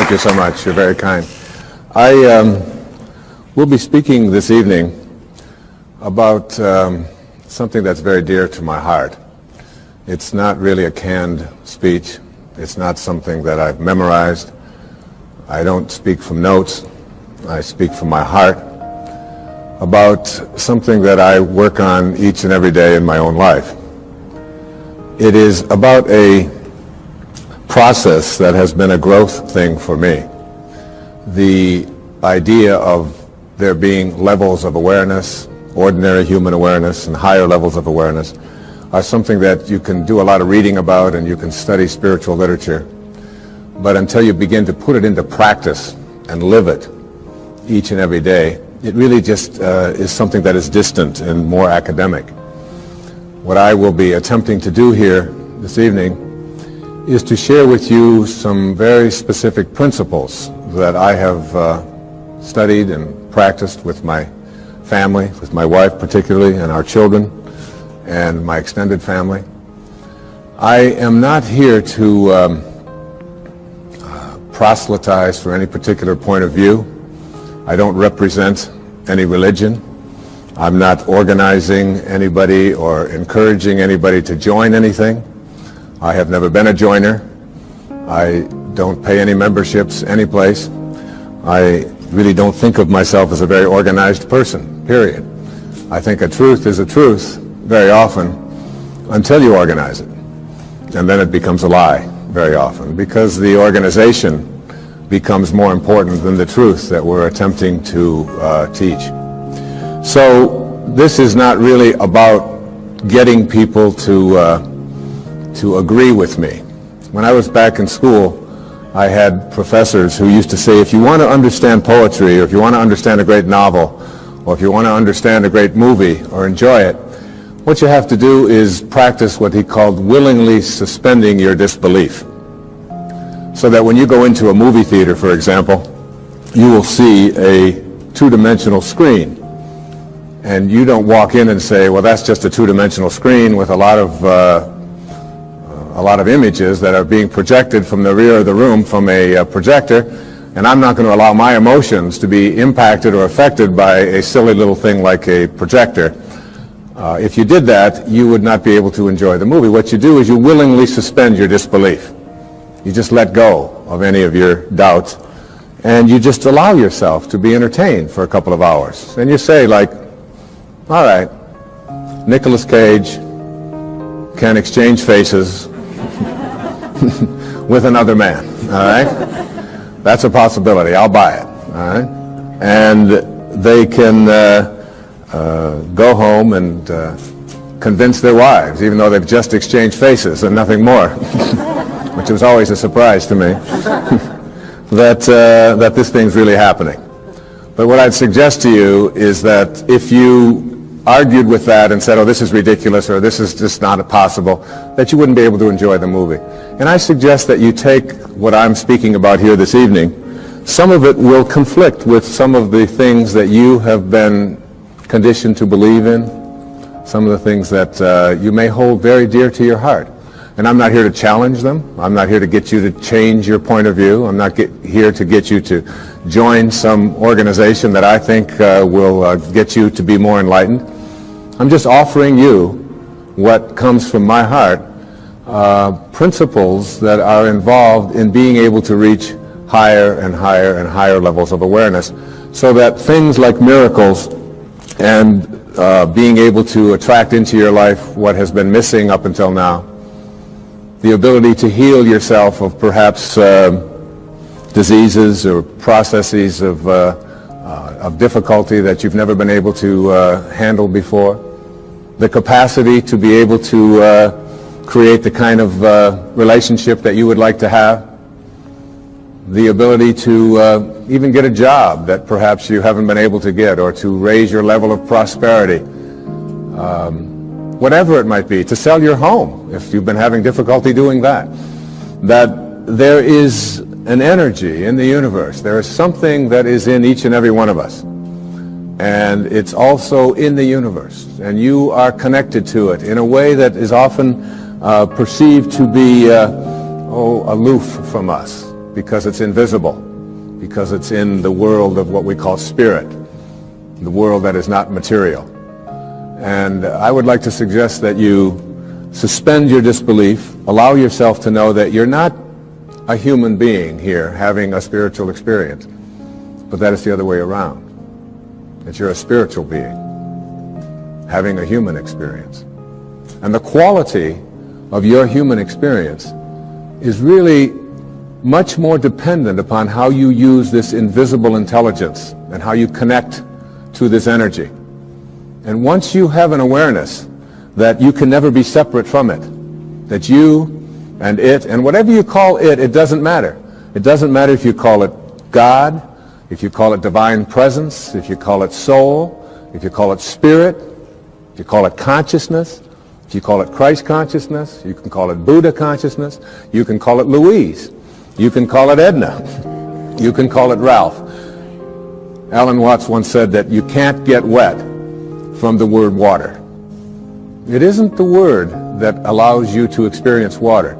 Thank you so much. You're very kind. I will be speaking this evening about something that's very dear to my heart. It's not really a canned speech. It's not something that I've memorized. I don't speak from notes. I speak from my heart about something that I work on each and every day in my own life. It is about a process that has been a growth thing for me. The idea of there being levels of awareness, ordinary human awareness, and higher levels of awareness are something that you can do a lot of reading about and you can study spiritual literature. But until you begin to put it into practice and live it each and every day, it really just is something that is distant and more academic. What I will be attempting to do here this evening is to share with you some very specific principles that I have studied and practiced with my family, with my wife particularly, and our children, and my extended family. I am not here to proselytize for any particular point of view. I don't represent any religion. I'm not organizing anybody or encouraging anybody to join anything. I have never been a joiner. I don't pay any memberships anyplace. I really don't think of myself as a very organized person, period. I think a truth is a truth very often until you organize it. And then it becomes a lie very often because the organization becomes more important than the truth that we're attempting to teach. So this is not really about getting people to agree with me. When I was back in school, I had professors who used to say, if you want to understand poetry, or if you want to understand a great novel, or if you want to understand a great movie or enjoy it, what you have to do is practice what he called willingly suspending your disbelief. So that when you go into a movie theater, for example, you will see a two-dimensional screen. And you don't walk in and say, well, that's just a two-dimensional screen with a lot of images that are being projected from the rear of the room from a projector, and I'm not going to allow my emotions to be impacted or affected by a silly little thing like a projector. If you did that, you would not be able to enjoy the movie. What you do is you willingly suspend your disbelief. You just let go of any of your doubts, and you just allow yourself to be entertained for a couple of hours. And you say, like, all right, Nicolas Cage can exchange faces with another man, all right? That's a possibility. I'll buy it, all right? And they can go home and convince their wives, even though they've just exchanged faces and nothing more, which was always a surprise to me, that this thing's really happening. But what I'd suggest to you is that if you argued with that and said, oh, this is ridiculous, or this is just not possible, that you wouldn't be able to enjoy the movie. And I suggest that you take what I'm speaking about here this evening. Some of it will conflict with some of the things that you have been conditioned to believe in, some of the things that you may hold very dear to your heart. And I'm not here to challenge them. I'm not here to get you to change your point of view. I'm not here to get you to join some organization that I think will get you to be more enlightened. I'm just offering you what comes from my heart, principles that are involved in being able to reach higher and higher and higher levels of awareness, so that things like miracles and being able to attract into your life what has been missing up until now, the ability to heal yourself of perhaps diseases or processes of difficulty that you've never been able to handle before, the capacity to be able to create the kind of relationship that you would like to have, the ability to even get a job that perhaps you haven't been able to get, or to raise your level of prosperity, whatever it might be, to sell your home if you've been having difficulty doing that. That there is an energy in the universe. There is something that is in each and every one of us. And it's also in the universe. And you are connected to it in a way that is often perceived to be aloof from us. because it's invisible, because it's in the world of what we call spirit, the world that is not material. And I would like to suggest that you suspend your disbelief, allow yourself to know that you're not a human being here having a spiritual experience, but that it's the other way around. That you're a spiritual being having a human experience. And the quality of your human experience is really much more dependent upon how you use this invisible intelligence and how you connect to this energy. And once you have an awareness that you can never be separate from it, that you and it, and whatever you call it, it doesn't matter. It doesn't matter if you call it God, if you call it divine presence, if you call it soul, if you call it spirit, if you call it consciousness, if you call it Christ consciousness, you can call it Buddha consciousness, you can call it Louise, you can call it Edna, you can call it Ralph. Alan Watts once said that you can't get wet from the word water. It isn't the word that allows you to experience water.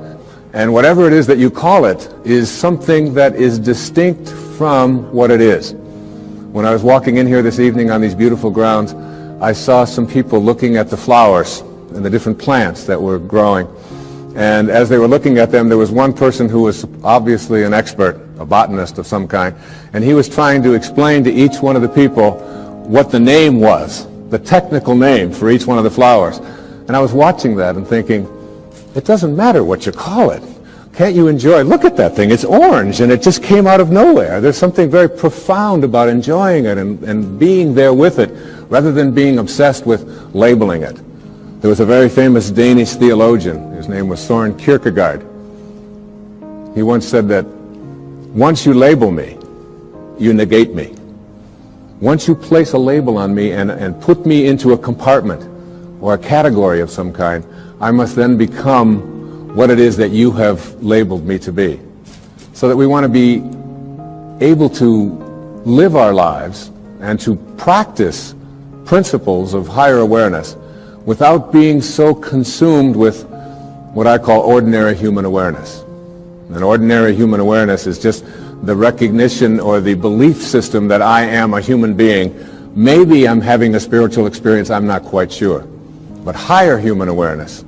And whatever it is that you call it is something that is distinct from what it is. When I was walking in here this evening on these beautiful grounds, I saw some people looking at the flowers and the different plants that were growing. And as they were looking at them, there was one person who was obviously an expert, a botanist of some kind, and he was trying to explain to each one of the people what the name was, the technical name for each one of the flowers. And I was watching that and thinking, it doesn't matter what you call it. Can't you enjoy? Look at that thing. It's orange, and it just came out of nowhere. There's something very profound about enjoying it and being there with it, rather than being obsessed with labeling it. There was a very famous Danish theologian. His name was Søren Kierkegaard. He once said that once you label me, you negate me. Once you place a label on me and put me into a compartment or a category of some kind, I must then become what it is that you have labeled me to be. So that we want to be able to live our lives and to practice principles of higher awareness without being so consumed with what I call ordinary human awareness. And ordinary human awareness is just the recognition or the belief system that I am a human being. Maybe I'm having a spiritual experience, I'm not quite sure. But higher human awareness,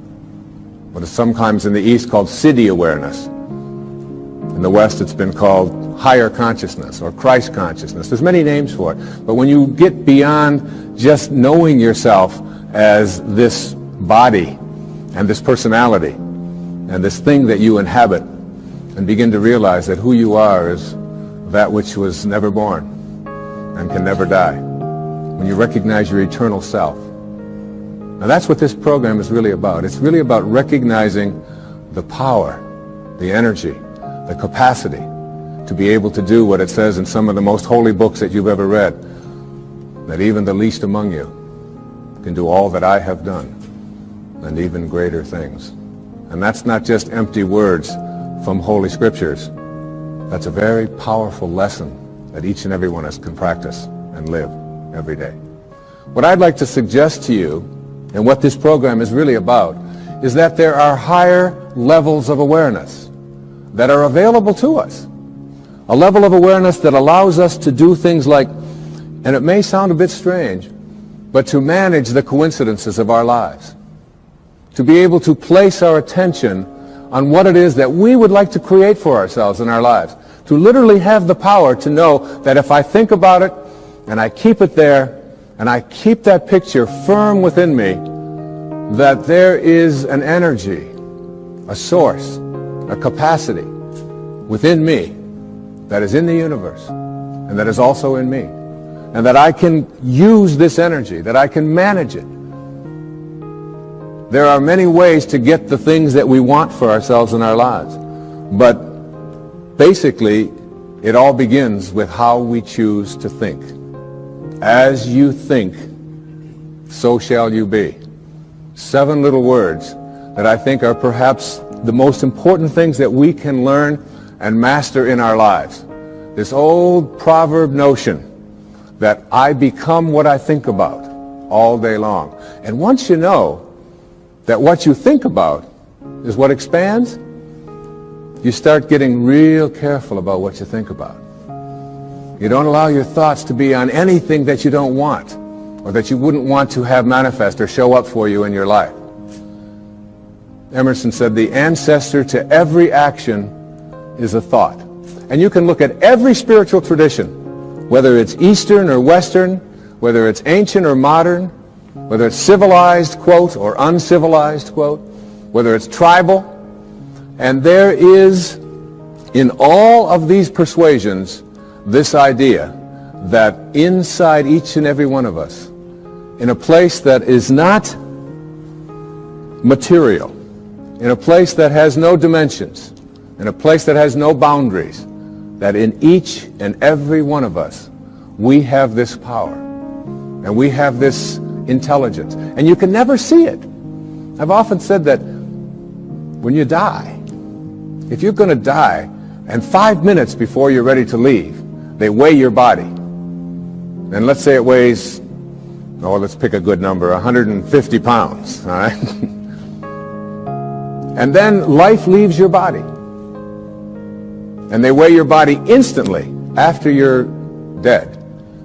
what is sometimes in the East called Siddhi awareness. In the West it's been called higher consciousness or Christ consciousness. There's many names for it. But when you get beyond just knowing yourself as this body and this personality and this thing that you inhabit, and begin to realize that who you are is that which was never born and can never die, when you recognize your eternal self. Now that's what this program is really about. It's really about recognizing the power, the energy, the capacity to be able to do what it says in some of the most holy books that you've ever read, that even the least among you can do all that I have done and even greater things. And that's not just empty words from Holy Scriptures. That's a very powerful lesson that each and every one of us can practice and live every day. What I'd like to suggest to you, and what this program is really about, is that there are higher levels of awareness that are available to us. A level of awareness that allows us to do things like, and it may sound a bit strange, but to manage the coincidences of our lives. To be able to place our attention on what it is that we would like to create for ourselves in our lives. To literally have the power to know that if I think about it, and I keep it there, and I keep that picture firm within me, that there is an energy, a source, a capacity within me that is in the universe, and that is also in me. And that I can use this energy, that I can manage it. There are many ways to get the things that we want for ourselves in our lives. But basically, it all begins with how we choose to think. As you think, so shall you be. 7 little words that I think are perhaps the most important things that we can learn and master in our lives. This old proverb notion that I become what I think about all day long. And once you know that what you think about is what expands, you start getting real careful about what you think about. You don't allow your thoughts to be on anything that you don't want, or that you wouldn't want to have manifest or show up for you in your life. Emerson said, the ancestor to every action is a thought. And you can look at every spiritual tradition, whether it's Eastern or Western, whether it's ancient or modern, whether it's civilized, quote, or uncivilized, quote, whether it's tribal, and there is in all of these persuasions this idea that inside each and every one of us, in a place that is not material, in a place that has no dimensions, in a place that has no boundaries, that in each and every one of us, we have this power, and we have this intelligence, and you can never see it. I've often said that when you die, if you're going to die, and 5 minutes before you're ready to leave, they weigh your body, and let's say it weighs, let's pick a good number, 150 pounds, all right? And then life leaves your body, and they weigh your body instantly after you're dead,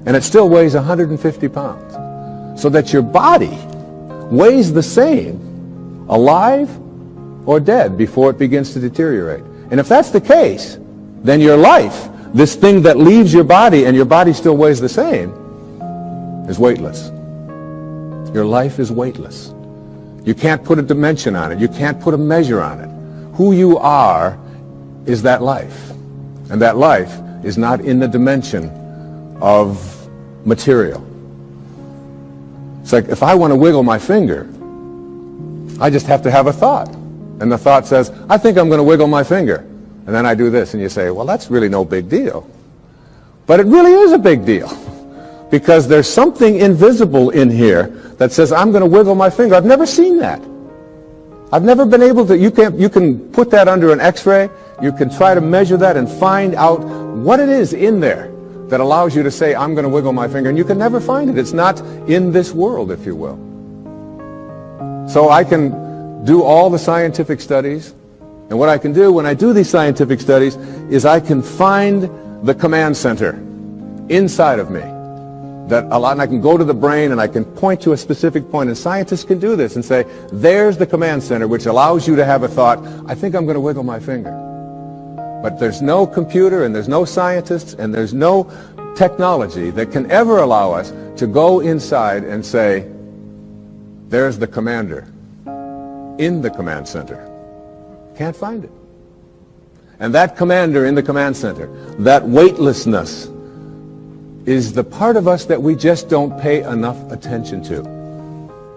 and it still weighs 150 pounds, so that your body weighs the same alive or dead before it begins to deteriorate. And if that's the case, then your life, this thing that leaves your body and your body still weighs the same, is weightless. Your life is weightless. You can't put a dimension on it. You can't put a measure on it. Who you are is that life. And that life is not in the dimension of material. It's like if I want to wiggle my finger, I just have to have a thought. And the thought says, I think I'm going to wiggle my finger. And then I do this, and you say, well, that's really no big deal. But it really is a big deal. Because there's something invisible in here that says, I'm going to wiggle my finger. I've never seen that. I've never been able to, you can put that under an x-ray, you can try to measure that and find out what it is in there that allows you to say, I'm going to wiggle my finger, and you can never find it. It's not in this world, if you will. So I can do all the scientific studies, and what I can do when I do these scientific studies is I can find the command center inside of me. And I can go to the brain and I can point to a specific point, and scientists can do this and say, there's the command center which allows you to have a thought, I think I'm going to wiggle my finger. But there's no computer and there's no scientists and there's no technology that can ever allow us to go inside and say, there's the commander in the command center. Can't find it. And that commander in the command center, that weightlessness, is the part of us that we just don't pay enough attention to.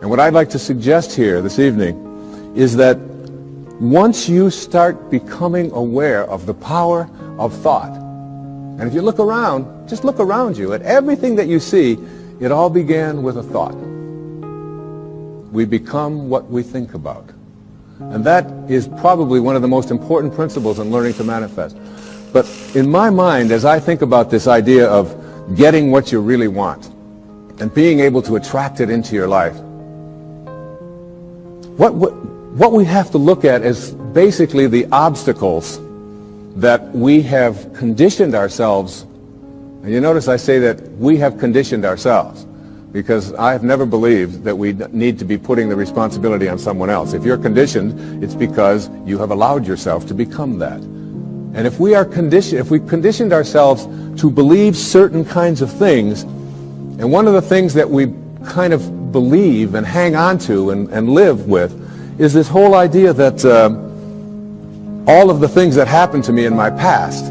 And what I'd like to suggest here this evening is that once you start becoming aware of the power of thought, and if you look around, just look around you at everything that you see, it all began with a thought. We become what we think about. And that is probably one of the most important principles in learning to manifest. But in my mind, as I think about this idea of getting what you really want and being able to attract it into your life, what we have to look at is basically the obstacles that we have conditioned ourselves. And you notice I say that we have conditioned ourselves, because I have never believed that we need to be putting the responsibility on someone else. If you're conditioned, it's because you have allowed yourself to become that. And if we conditioned ourselves to believe certain kinds of things, and one of the things that we kind of believe and hang on to and live with is this whole idea that all of the things that happened to me in my past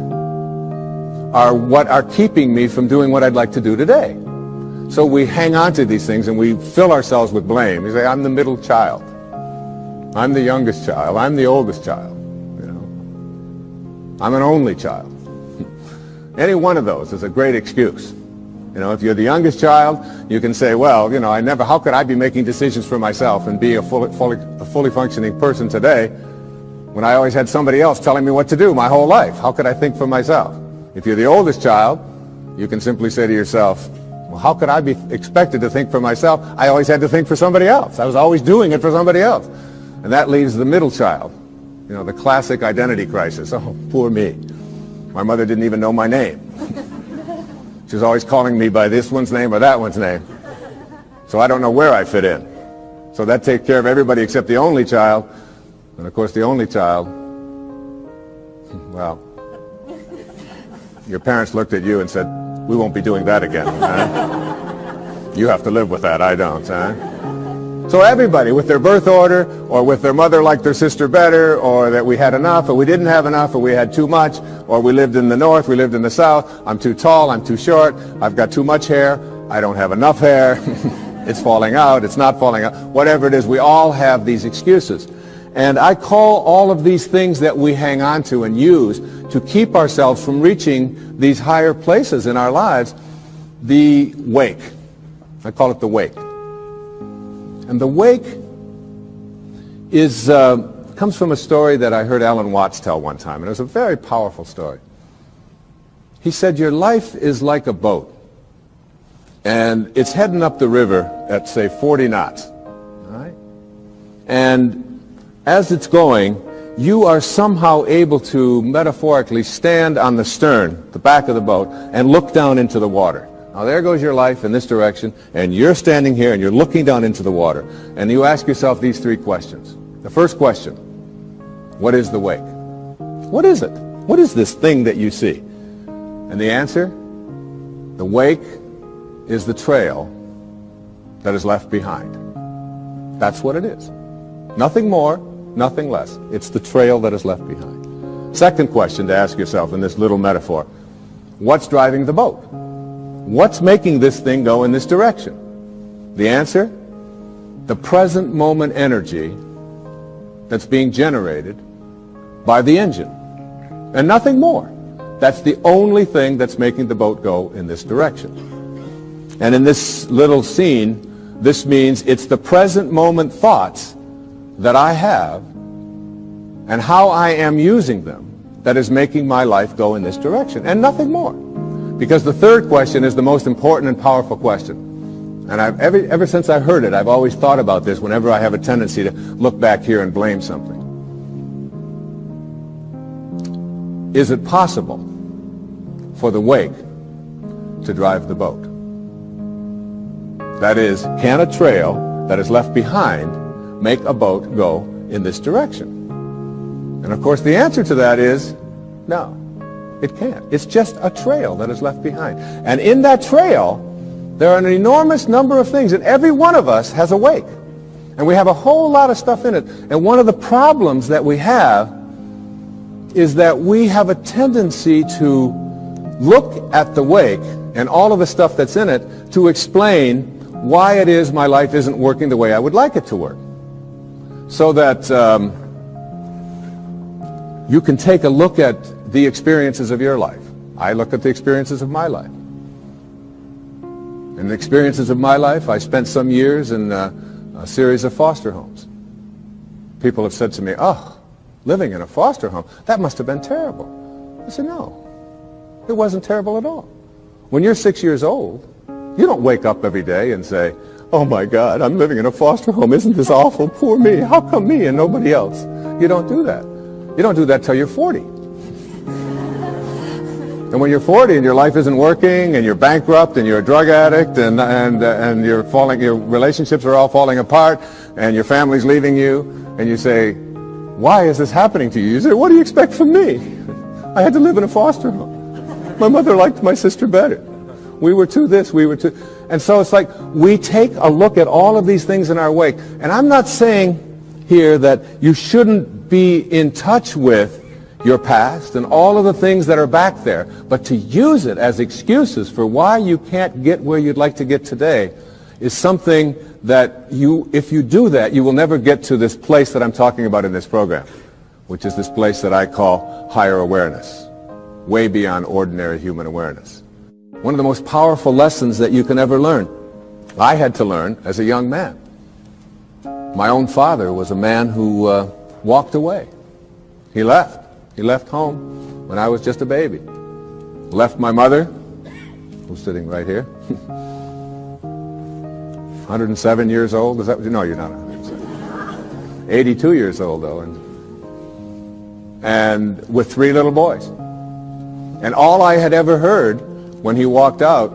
are what are keeping me from doing what I'd like to do today. So we hang on to these things and we fill ourselves with blame. We say, I'm the middle child. I'm the youngest child. I'm the oldest child. I'm an only child. Any one of those is a great excuse. If you're the youngest child, you can say, well, how could I be making decisions for myself and be a fully functioning person today when I always had somebody else telling me what to do my whole life? How could I think for myself? If you're the oldest child, you can simply say to yourself, well, how could I be expected to think for myself? I always had to think for somebody else. I was always doing it for somebody else. And that leaves the middle child. You know, the classic identity crisis. Oh, poor me. My mother didn't even know my name. She was always calling me by this one's name or that one's name. So I don't know where I fit in. So that takes care of everybody except the only child. And of course the only child, well, your parents looked at you and said, we won't be doing that again. Huh? You have to live with that, I don't. Huh? So everybody, with their birth order, or with their mother liked their sister better, or that we had enough, or we didn't have enough, or we had too much, or we lived in the north, we lived in the south, I'm too tall, I'm too short, I've got too much hair, I don't have enough hair, it's falling out, it's not falling out, whatever it is, we all have these excuses. And I call all of these things that we hang on to and use to keep ourselves from reaching these higher places in our lives, the wake. I call it the wake. And the wake is comes from a story that I heard Alan Watts tell one time, and it was a very powerful story. He said, your life is like a boat, and it's heading up the river at, say, 40 knots. All right? And as it's going, you are somehow able to metaphorically stand on the stern, the back of the boat, and look down into the water. Now there goes your life in this direction, and you're standing here and you're looking down into the water, and you ask yourself these three questions. The first question, what is the wake? What is it? What is this thing that you see? And the answer, the wake is the trail that is left behind. That's what it is. Nothing more, nothing less. It's the trail that is left behind. Second question to ask yourself in this little metaphor, what's driving the boat? What's making this thing go in this direction? The answer, the present moment energy that's being generated by the engine, and nothing more. That's the only thing that's making the boat go in this direction. And in this little scene, this means it's the present moment thoughts that I have and how I am using them that is making my life go in this direction, and nothing more. Because the third question is the most important and powerful question. And ever since I heard it, I've always thought about this whenever I have a tendency to look back here and blame something. Is it possible for the wake to drive the boat? That is, can a trail that is left behind make a boat go in this direction? And of course the answer to that is no. It can't. It's just a trail that is left behind. And in that trail, there are an enormous number of things, and every one of us has a wake. And we have a whole lot of stuff in it. And one of the problems that we have is that we have a tendency to look at the wake and all of the stuff that's in it to explain why it is my life isn't working the way I would like it to work. So that you can take a look at the experiences of your life. I look at the experiences of my life. In the experiences of my life, I spent some years in a series of foster homes. People have said to me, oh, living in a foster home, that must have been terrible. I said, no, it wasn't terrible at all. When you're 6 years old, you don't wake up every day and say, oh my God, I'm living in a foster home. Isn't this awful? Poor me. How come me and nobody else? You don't do that. You don't do that till you're 40. And when you're 40 and your life isn't working and you're bankrupt and you're a drug addict and your relationships are all falling apart and your family's leaving you, and you say, why is this happening to you? You say, what do you expect from me? I had to live in a foster home. My mother liked my sister better. We were too this, we were too... And so it's like we take a look at all of these things in our wake. And I'm not saying here that you shouldn't be in touch with your past and all of the things that are back there, but to use it as excuses for why you can't get where you'd like to get today is something that if you do that, you will never get to this place that I'm talking about in this program, which is this place that I call higher awareness, way beyond ordinary human awareness. One of the most powerful lessons that you can ever learn, I had to learn as a young man. My own father was a man who walked away. He left. He left home when I was just a baby. Left my mother, who's sitting right here, 107 years old. Is that what you know? You're not 107. 82 years old, though. And and with 3 little boys. And all I had ever heard when he walked out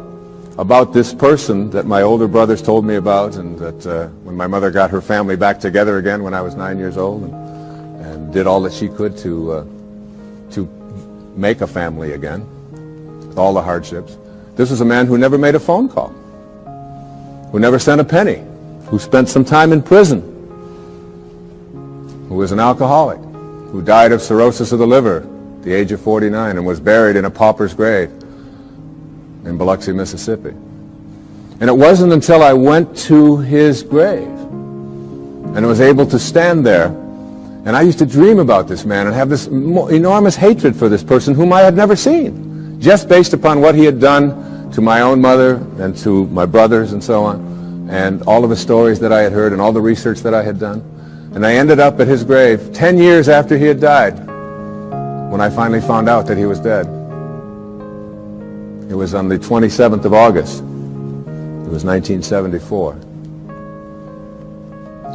about this person that my older brothers told me about, and that when my mother got her family back together again when I was 9 years old, and did all that she could to make a family again, with all the hardships. This was a man who never made a phone call, who never sent a penny, who spent some time in prison, who was an alcoholic, who died of cirrhosis of the liver at the age of 49 and was buried in a pauper's grave in Biloxi, Mississippi. And it wasn't until I went to his grave and was able to stand there, and I used to dream about this man and have this enormous hatred for this person whom I had never seen, just based upon what he had done to my own mother and to my brothers and so on, and all of the stories that I had heard and all the research that I had done. And I ended up at his grave 10 years after he had died, when I finally found out that he was dead. It was on the 27th of August. It was 1974.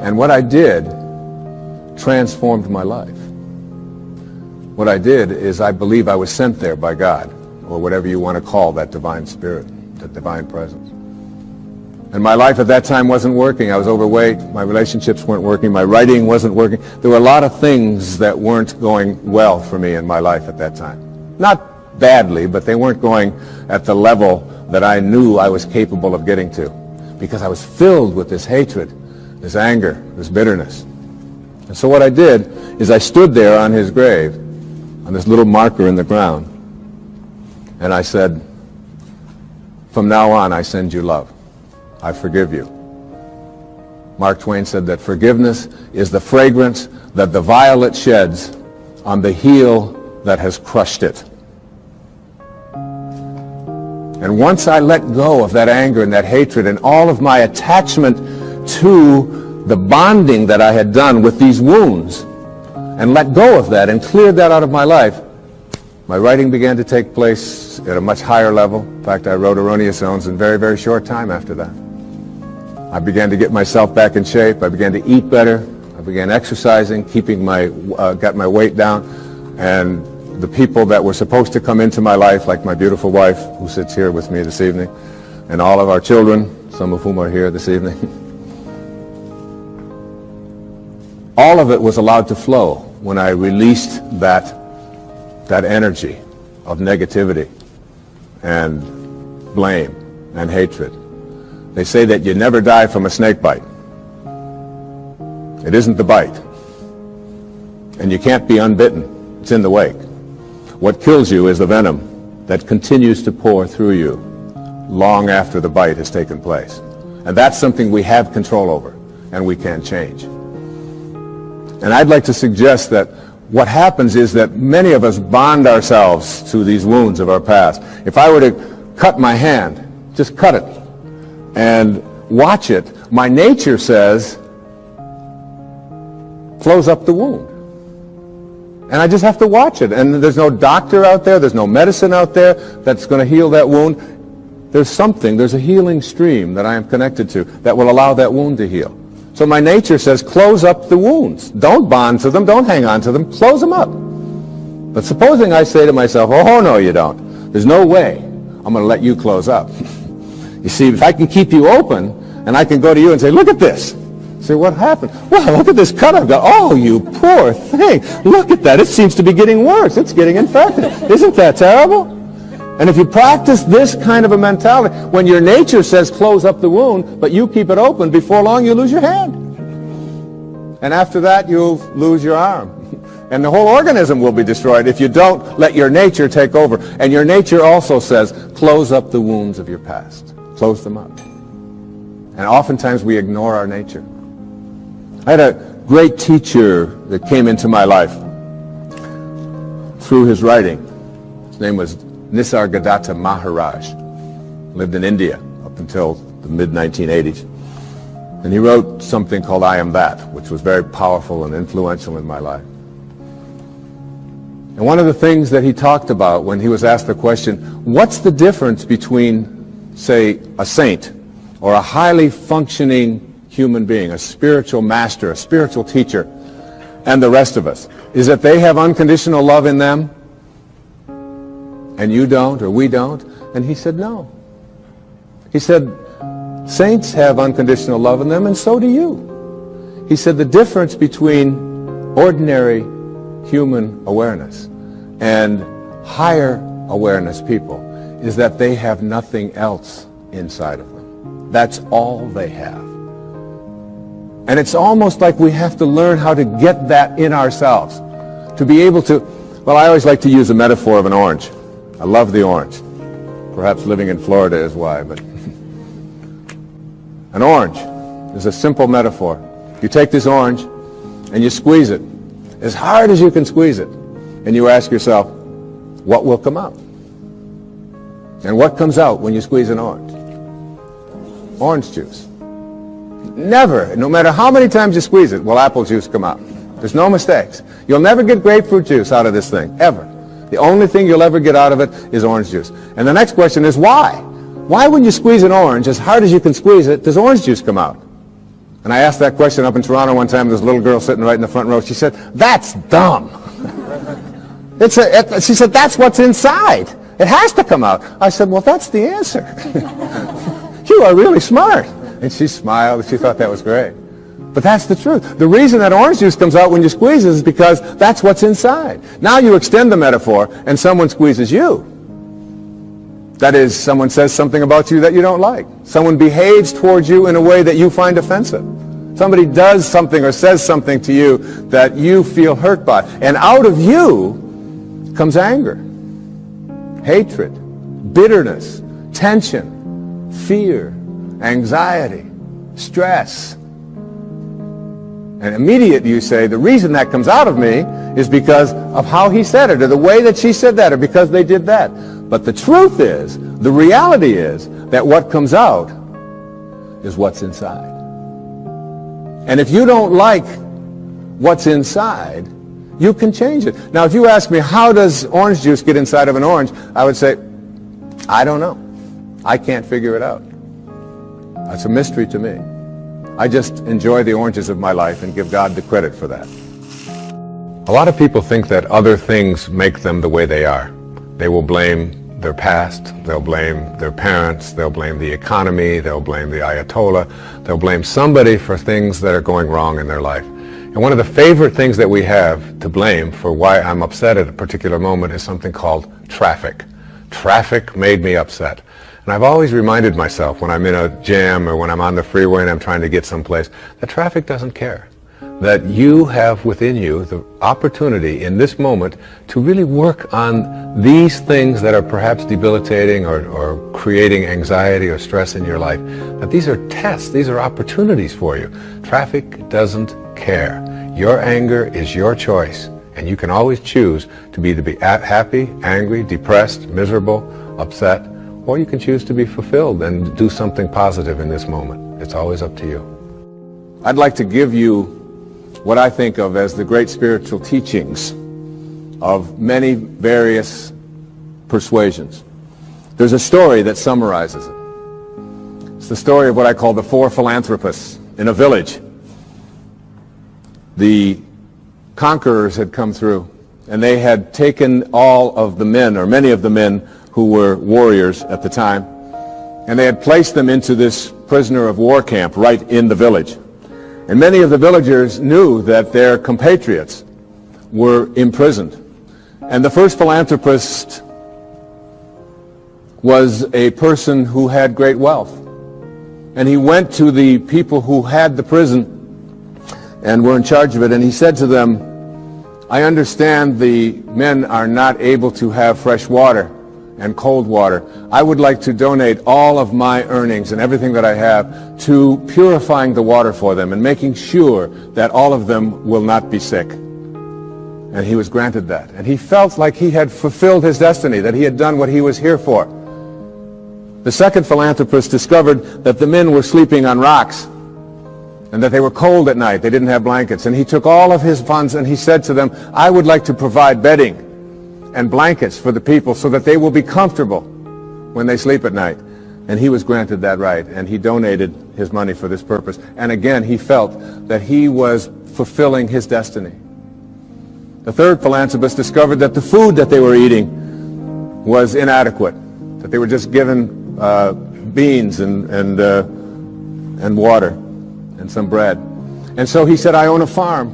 And what I did transformed my life. What I did is I believe I was sent there by God, or whatever you want to call that divine spirit, that divine presence. And my life at that time wasn't working. I was overweight. My relationships weren't working. My writing wasn't working. There were a lot of things that weren't going well for me in my life at that time. Not badly, but they weren't going at the level that I knew I was capable of getting to, because I was filled with this hatred, this anger, this bitterness. And so what I did is I stood there on his grave, on this little marker in the ground, and I said, from now on I send you love. I forgive you. Mark Twain said that forgiveness is the fragrance that the violet sheds on the heel that has crushed it. And once I let go of that anger and that hatred and all of my attachment to the bonding that I had done with these wounds, and let go of that and cleared that out of my life, my writing began to take place at a much higher level. In fact, I wrote Erroneous Zones in very, very short time after that. I began to get myself back in shape. I began to eat better. I began exercising, got my weight down. And the people that were supposed to come into my life, like my beautiful wife, who sits here with me this evening, and all of our children, some of whom are here this evening, all of it was allowed to flow when I released that energy of negativity and blame and hatred. They say that you never die from a snake bite. It isn't the bite. And you can't be unbitten. It's in the wake. What kills you is the venom that continues to pour through you long after the bite has taken place. And that's something we have control over and we can change. And I'd like to suggest that what happens is that many of us bond ourselves to these wounds of our past. If I were to cut my hand, just cut it, and watch it, my nature says, close up the wound. And I just have to watch it. And there's no doctor out there, there's no medicine out there that's going to heal that wound. There's a healing stream that I am connected to that will allow that wound to heal. So my nature says, close up the wounds. Don't bond to them, don't hang on to them, close them up. But supposing I say to myself, oh no you don't. There's no way I'm going to let you close up. You see, if I can keep you open, and I can go to you and say, look at this. Say, what happened? Well, look at this cut I've got. Oh, you poor thing. Look at that. It seems to be getting worse. It's getting infected. Isn't that terrible? And if you practice this kind of a mentality, when your nature says close up the wound, but you keep it open, before long you lose your hand. And after that, you'll lose your arm. And the whole organism will be destroyed if you don't let your nature take over. And your nature also says, close up the wounds of your past. Close them up. And oftentimes we ignore our nature. I had a great teacher that came into my life through his writing. His name was Nisargadatta Maharaj. Lived in India up until the mid-1980s. And he wrote something called I Am That, which was very powerful and influential in my life. And one of the things that he talked about when he was asked the question, what's the difference between, say, a saint or a highly functioning human being, a spiritual master, a spiritual teacher, and the rest of us? Is that they have unconditional love in them and you don't, or we don't? And he said, no. He said, saints have unconditional love in them, and so do you. He said the difference between ordinary human awareness and higher awareness people is that they have nothing else inside of them. That's all they have. And it's almost like we have to learn how to get that in ourselves, to be able to, well, I always like to use a metaphor of an orange. I love the orange. Perhaps living in Florida is why, but an orange is a simple metaphor. You take this orange and you squeeze it as hard as you can squeeze it, and you ask yourself, what will come out? And what comes out when you squeeze an orange? Orange juice. Never, no matter how many times you squeeze it, will apple juice come out. There's no mistakes. You'll never get grapefruit juice out of this thing, ever. The only thing you'll ever get out of it is orange juice. And the next question is why? Why when you squeeze an orange, as hard as you can squeeze it, does orange juice come out? And I asked that question up in Toronto one time. There's a little girl sitting right in the front row. She said, that's dumb. She said, that's what's inside. It has to come out. I said, well, that's the answer. You are really smart. And she smiled. She thought that was great. But that's the truth. The reason that orange juice comes out when you squeeze it is because that's what's inside. Now you extend the metaphor and someone squeezes you. That is, someone says something about you that you don't like. Someone behaves towards you in a way that you find offensive. Somebody does something or says something to you that you feel hurt by. And out of you comes anger, hatred, bitterness, tension, fear, anxiety, stress. And immediately you say, the reason that comes out of me is because of how he said it, or the way that she said that, or because they did that. But the truth is, the reality is, that what comes out is what's inside. And if you don't like what's inside, you can change it. Now, if you ask me, how does orange juice get inside of an orange? I would say, I don't know. I can't figure it out. That's a mystery to me. I just enjoy the oranges of my life and give God the credit for that. A lot of people think that other things make them the way they are. They will blame their past, they'll blame their parents, they'll blame the economy, they'll blame the Ayatollah, they'll blame somebody for things that are going wrong in their life. And one of the favorite things that we have to blame for why I'm upset at a particular moment is something called traffic. Traffic made me upset. And I've always reminded myself when I'm in a jam or when I'm on the freeway and I'm trying to get someplace, that traffic doesn't care. That you have within you the opportunity in this moment to really work on these things that are perhaps debilitating or creating anxiety or stress in your life. That these are tests, these are opportunities for you. Traffic doesn't care. Your anger is your choice, and you can always choose to be happy, angry, depressed, miserable, upset, or you can choose to be fulfilled and do something positive in this moment. It's always up to you. I'd like to give you what I think of as the great spiritual teachings of many various persuasions. There's a story that summarizes it. It's the story of what I call the four philanthropists in a village. The conquerors had come through, and they had taken all of the men, or many of the men who were warriors at the time, and they had placed them into this prisoner of war camp right in the village. And many of the villagers knew that their compatriots were imprisoned. And the first philanthropist was a person who had great wealth. And he went to the people who had the prison and were in charge of it, and he said to them, I understand the men are not able to have fresh water and cold water. I would like to donate all of my earnings and everything that I have to purifying the water for them and making sure that all of them will not be sick. And he was granted that. And he felt like he had fulfilled his destiny, that he had done what he was here for. The second philanthropist discovered that the men were sleeping on rocks and that they were cold at night. They didn't have blankets. And he took all of his funds and he said to them, I would like to provide bedding and blankets for the people so that they will be comfortable when they sleep at night. And he was granted that right, and he donated his money for this purpose. And again, he felt that he was fulfilling his destiny. The third philanthropist discovered that the food that they were eating was inadequate, that they were just given beans and water and some bread. And so he said, I own a farm,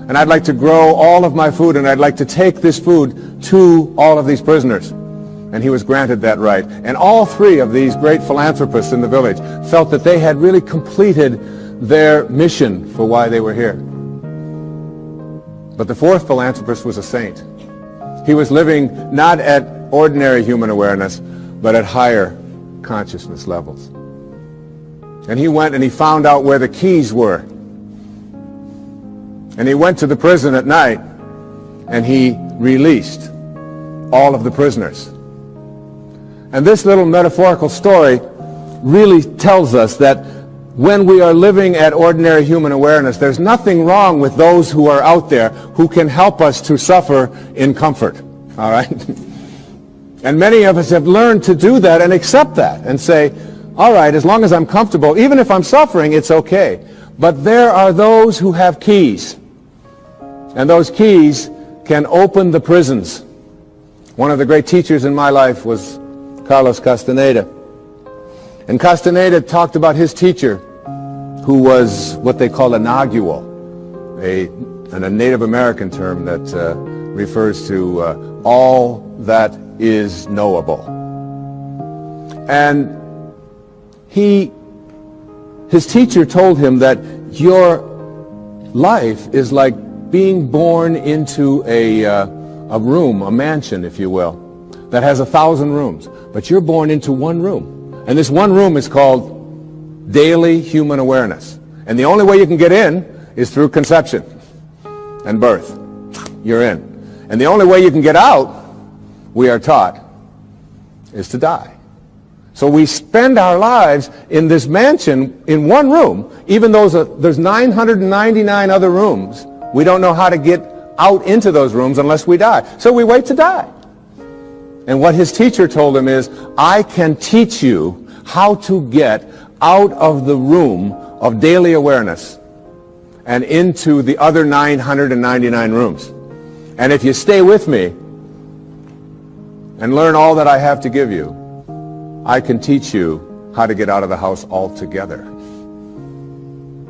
and I'd like to grow all of my food, and I'd like to take this food to all of these prisoners. And he was granted that right. And all three of these great philanthropists in the village felt that they had really completed their mission for why they were here. But the fourth philanthropist was a saint. He was living not at ordinary human awareness, but at higher consciousness levels. And he went and he found out where the keys were. And he went to the prison at night and he released all of the prisoners. And this little metaphorical story really tells us that when we are living at ordinary human awareness, there's nothing wrong with those who are out there who can help us to suffer in comfort. All right? And many of us have learned to do that and accept that and say, all right, as long as I'm comfortable, even if I'm suffering, it's okay. But there are those who have keys. And those keys can open the prisons. One of the great teachers in my life was Carlos Castaneda. And Castaneda talked about his teacher, who was what they call a nagual, a Native American term that refers to all that is knowable. And his teacher told him that your life is like being born into a room, a mansion, if you will, that has 1,000 rooms. But you're born into one room. And this one room is called daily human awareness. And the only way you can get in is through conception and birth. You're in. And the only way you can get out, we are taught, is to die. So we spend our lives in this mansion in one room, even though there's 999 other rooms. We don't know how to get out into those rooms unless we die. So we wait to die. And what his teacher told him is, I can teach you how to get out of the room of daily awareness and into the other 999 rooms. And if you stay with me and learn all that I have to give you, I can teach you how to get out of the house altogether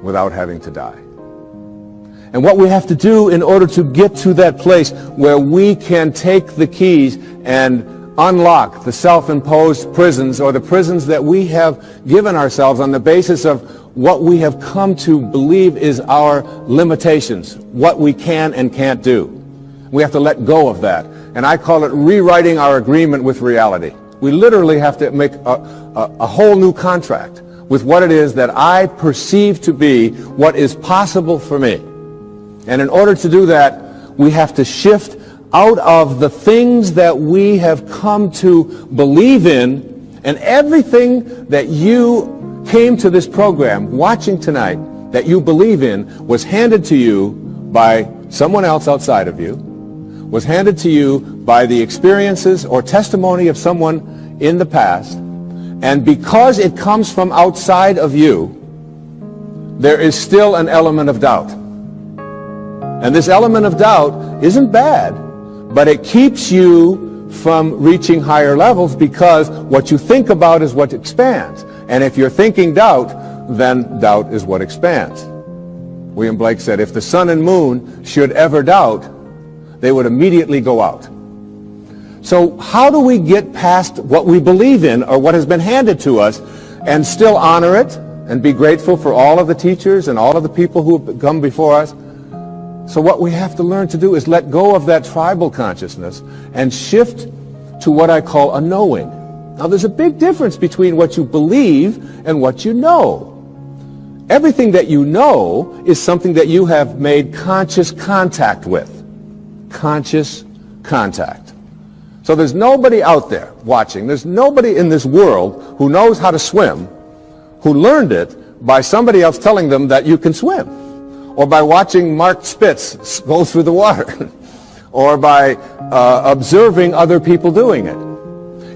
without having to die. And what we have to do in order to get to that place where we can take the keys and unlock the self-imposed prisons, or the prisons that we have given ourselves on the basis of what we have come to believe is our limitations, what we can and can't do. We have to let go of that. And I call it rewriting our agreement with reality. We literally have to make a whole new contract with what it is that I perceive to be what is possible for me. And in order to do that, we have to shift out of the things that we have come to believe in, and everything that you came to this program watching tonight that you believe in was handed to you by someone else outside of you, was handed to you by the experiences or testimony of someone in the past, and because it comes from outside of you, there is still an element of doubt. And this element of doubt isn't bad, but it keeps you from reaching higher levels, because what you think about is what expands. And if you're thinking doubt, then doubt is what expands. William Blake said, if the sun and moon should ever doubt, they would immediately go out. So how do we get past what we believe in, or what has been handed to us, and still honor it and be grateful for all of the teachers and all of the people who have come before us? So what we have to learn to do is let go of that tribal consciousness and shift to what I call a knowing. Now, there's a big difference between what you believe and what you know. Everything that you know is something that you have made conscious contact with. Conscious contact. So there's nobody out there watching. There's nobody in this world who knows how to swim, who learned it by somebody else telling them that you can swim, or by watching Mark Spitz go through the water, or by observing other people doing it.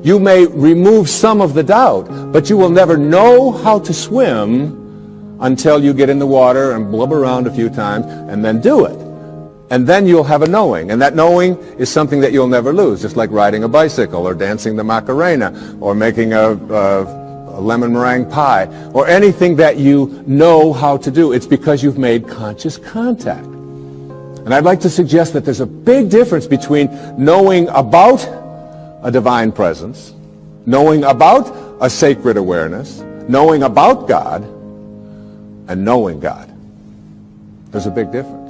You may remove some of the doubt, but you will never know how to swim until you get in the water and blub around a few times and then do it. And then you'll have a knowing. And that knowing is something that you'll never lose, just like riding a bicycle or dancing the Macarena or making a lemon meringue pie or anything that you know how to do. It's because you've made conscious contact. And I'd like to suggest that there's a big difference between knowing about a divine presence, knowing about a sacred awareness, knowing about God, and knowing God. There's a big difference.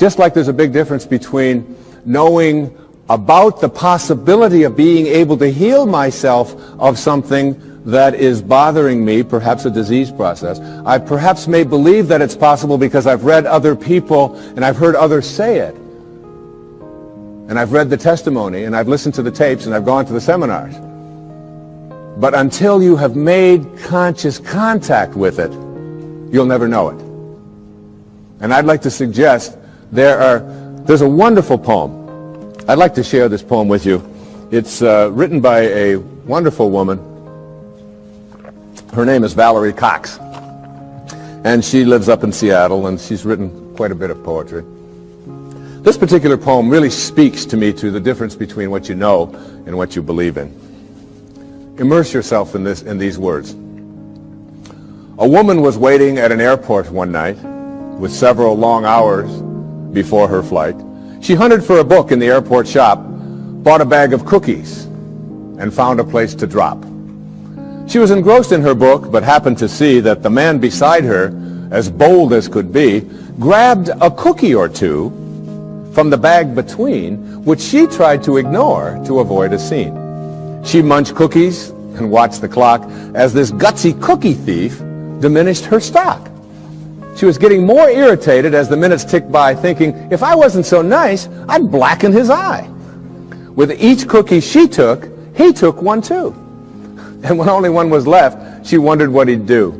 Just like there's a big difference between knowing about the possibility of being able to heal myself of something that is bothering me, perhaps a disease process. I perhaps may believe that it's possible because I've read other people and I've heard others say it. And I've read the testimony and I've listened to the tapes and I've gone to the seminars. But until you have made conscious contact with it, you'll never know it. And I'd like to suggest there's a wonderful poem. I'd like to share this poem with you. It's written by a wonderful woman. Her name is Valerie Cox. And she lives up in Seattle, and she's written quite a bit of poetry. This particular poem really speaks to me to the difference between what you know and what you believe in. Immerse yourself in these words. A woman was waiting at an airport one night with several long hours before her flight. She hunted for a book in the airport shop, bought a bag of cookies, and found a place to drop. She was engrossed in her book, but happened to see that the man beside her, as bold as could be, grabbed a cookie or two from the bag between, which she tried to ignore to avoid a scene. She munched cookies and watched the clock as this gutsy cookie thief diminished her stock. She was getting more irritated as the minutes ticked by, thinking, if I wasn't so nice, I'd blacken his eye. With each cookie she took, he took one too. And when only one was left, she wondered what he'd do.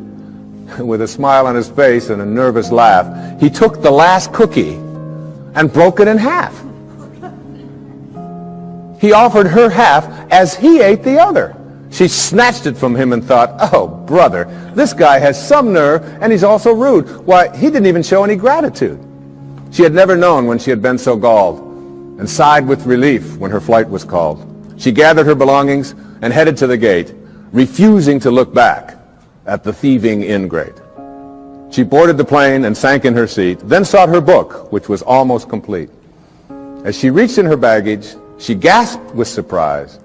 With a smile on his face and a nervous laugh, he took the last cookie and broke it in half. He offered her half as he ate the other. She snatched it from him and thought, oh, brother, this guy has some nerve, and he's also rude. Why, he didn't even show any gratitude. She had never known when she had been so galled, and sighed with relief when her flight was called. She gathered her belongings and headed to the gate, refusing to look back at the thieving ingrate. She boarded the plane and sank in her seat, then sought her book, which was almost complete. As she reached in her baggage, she gasped with surprise.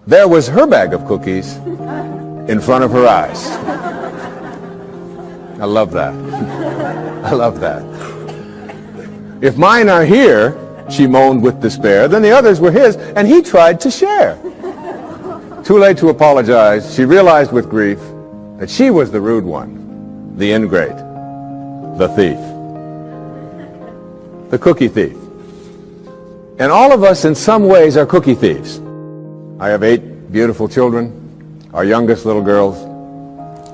There was her bag of cookies in front of her eyes. I love that. I love that. If mine are here, she moaned with despair, then the others were his, and he tried to share. Too late to apologize, she realized with grief that she was the rude one, the ingrate, the thief, the cookie thief. And all of us in some ways are cookie thieves. I have 8 beautiful children. Our youngest little girl's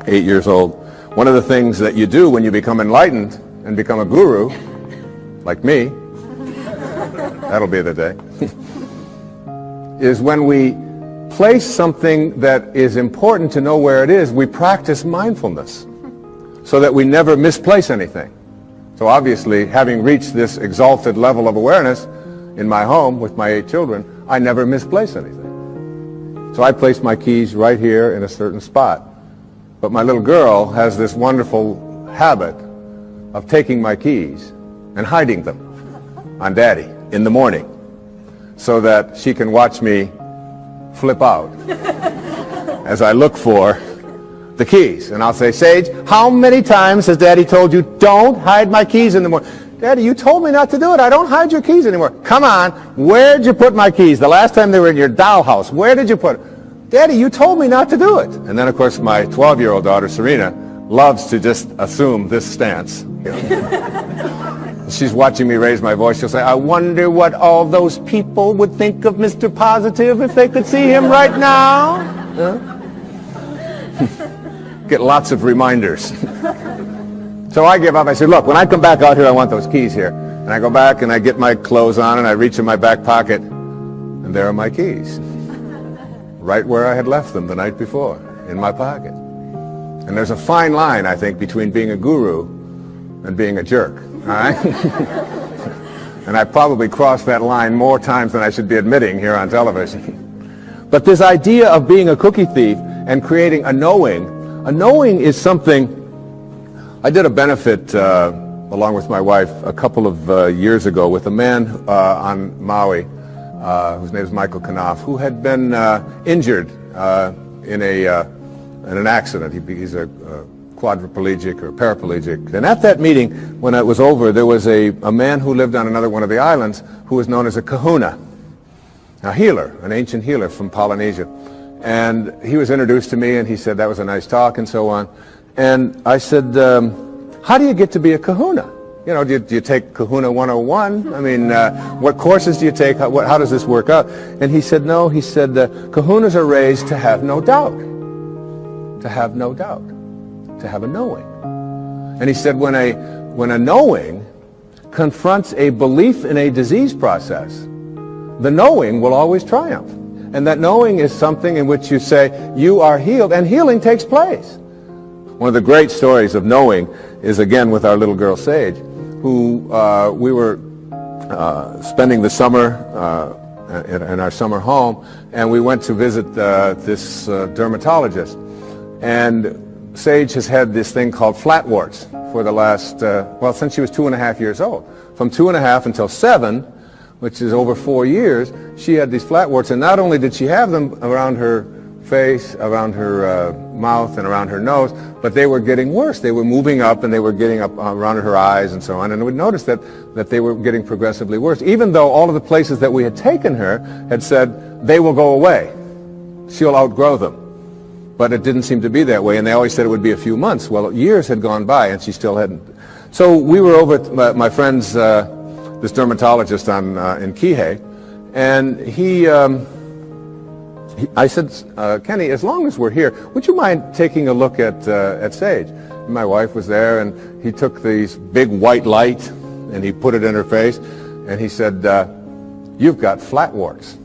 8 years old. One of the things that you do when you become enlightened and become a guru, like me, that'll be the day, is when we place something that is important to know where it is, we practice mindfulness so that we never misplace anything. So obviously, having reached this exalted level of awareness in my home with my 8 children, I never misplace anything. So I place my keys right here in a certain spot. But my little girl has this wonderful habit of taking my keys and hiding them on Daddy in the morning so that she can watch me flip out as I look for the keys. And I'll say, Sage, how many times has Daddy told you, don't hide my keys in the morning? Daddy, you told me not to do it. I don't hide your keys anymore. Come on, where'd you put my keys? The last time they were in your dollhouse, where did you put it? Daddy, you told me not to do it. And then, of course, my 12-year-old daughter, Serena, loves to just assume this stance. She's watching me raise my voice. She'll say, I wonder what all those people would think of Mr. Positive if they could see him right now. Get lots of reminders. So I give up. I say, look, when I come back out here, I want those keys here. And I go back and I get my clothes on and I reach in my back pocket, and there are my keys. Right where I had left them the night before, in my pocket. And there's a fine line, I think, between being a guru and being a jerk. All right? And I probably crossed that line more times than I should be admitting here on television. But this idea of being a cookie thief and creating a knowing is something. I did a benefit along with my wife a couple of years ago with a man on Maui whose name is Michael Knopf, who had been injured in an accident. He's a quadriplegic or paraplegic. And at that meeting, when it was over, there was a man who lived on another one of the islands who was known as a kahuna, a healer, an ancient healer from Polynesia. And he was introduced to me, and he said that was a nice talk and so on. And I said, how do you get to be a kahuna? You know, do you take Kahuna 101? I mean, what courses do you take? How does this work out? And he said, no. He said, kahunas are raised to have no doubt. To have no doubt. To have a knowing. And he said, when a knowing confronts a belief in a disease process, the knowing will always triumph. And that knowing is something in which you say, you are healed, and healing takes place. One of the great stories of knowing is, again, with our little girl, Sage, who we were spending the summer in our summer home, and we went to visit this dermatologist. And Sage has had this thing called flat warts for the last, since she was 2.5 years old. From 2.5 until 7, which is over 4 years, she had these flat warts, and not only did she have them around her face, around her mouth, and around her nose, but they were getting worse. They were moving up, and they were getting up around her eyes and so on, and we noticed that they were getting progressively worse, even though all of the places that we had taken her had said, they will go away. She'll outgrow them. But it didn't seem to be that way, and they always said it would be a few months. Well, years had gone by, and she still hadn't. So we were over at my friend's, this dermatologist in Kihei, and I said, Kenny, as long as we're here, would you mind taking a look at Sage? And my wife was there, and he took these big white light, and he put it in her face, and he said, you've got flat warts.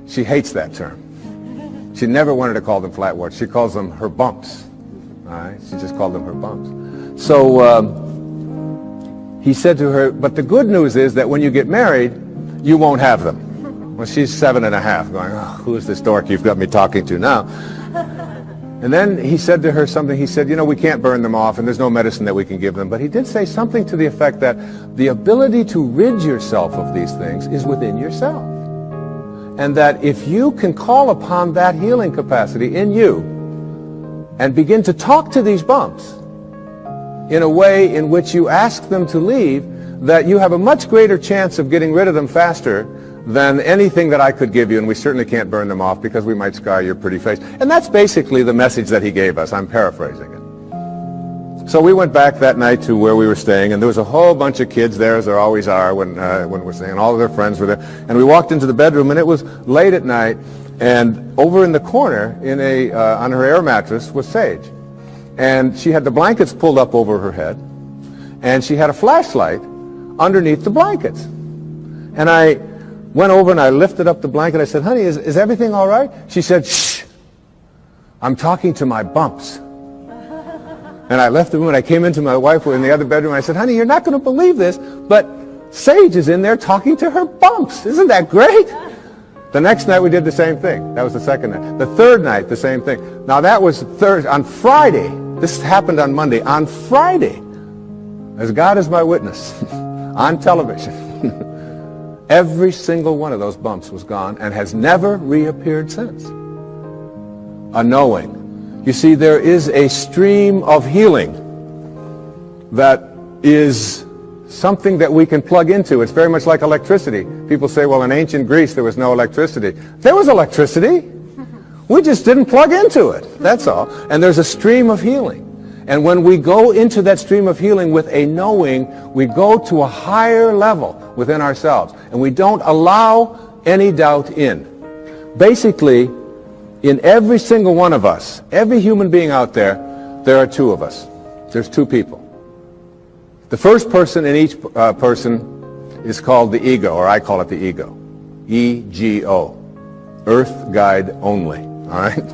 She hates that term. She never wanted to call them flat warts. She calls them her bumps. All right? She just called them her bumps. So he said to her, but the good news is that when you get married, you won't have them. Well, she's 7.5, going, oh, who is this dork you've got me talking to now? And then he said to her something. He said, you know, we can't burn them off, and there's no medicine that we can give them. But he did say something to the effect that the ability to rid yourself of these things is within yourself. And that if you can call upon that healing capacity in you and begin to talk to these bumps in a way in which you ask them to leave, that you have a much greater chance of getting rid of them faster than anything that I could give you, and we certainly can't burn them off because we might scar your pretty face. And that's basically the message that he gave us. I'm paraphrasing it. So we went back that night to where we were staying, and there was a whole bunch of kids there, as there always are when we're staying, and all of their friends were there. And we walked into the bedroom, and it was late at night, and over in the corner, on her air mattress, was Sage. And she had the blankets pulled up over her head, and she had a flashlight underneath the blankets. And I went over and I lifted up the blanket. I said, honey, is everything all right? She said, shh, I'm talking to my bumps. And I left the room, and I came into my wife, who was in the other bedroom, and I said, honey, you're not going to believe this, but Sage is in there talking to her bumps. Isn't that great? The next night we did the same thing. That was the second night. The third night, the same thing. Now that was on Friday. This happened on Monday. On Friday, as God is my witness, on television, every single one of those bumps was gone and has never reappeared since. A knowing. You see, there is a stream of healing that is something that we can plug into. It's very much like electricity. People say, well, in ancient Greece there was no electricity. There was electricity. We just didn't plug into it. That's all. And there's a stream of healing. And when we go into that stream of healing with a knowing, we go to a higher level within ourselves. And we don't allow any doubt in. Basically, in every single one of us, every human being out there, there are two of us. There's two people. The first person in each person is called the ego, or I call it the ego. E-G-O. Earth guide only. All right?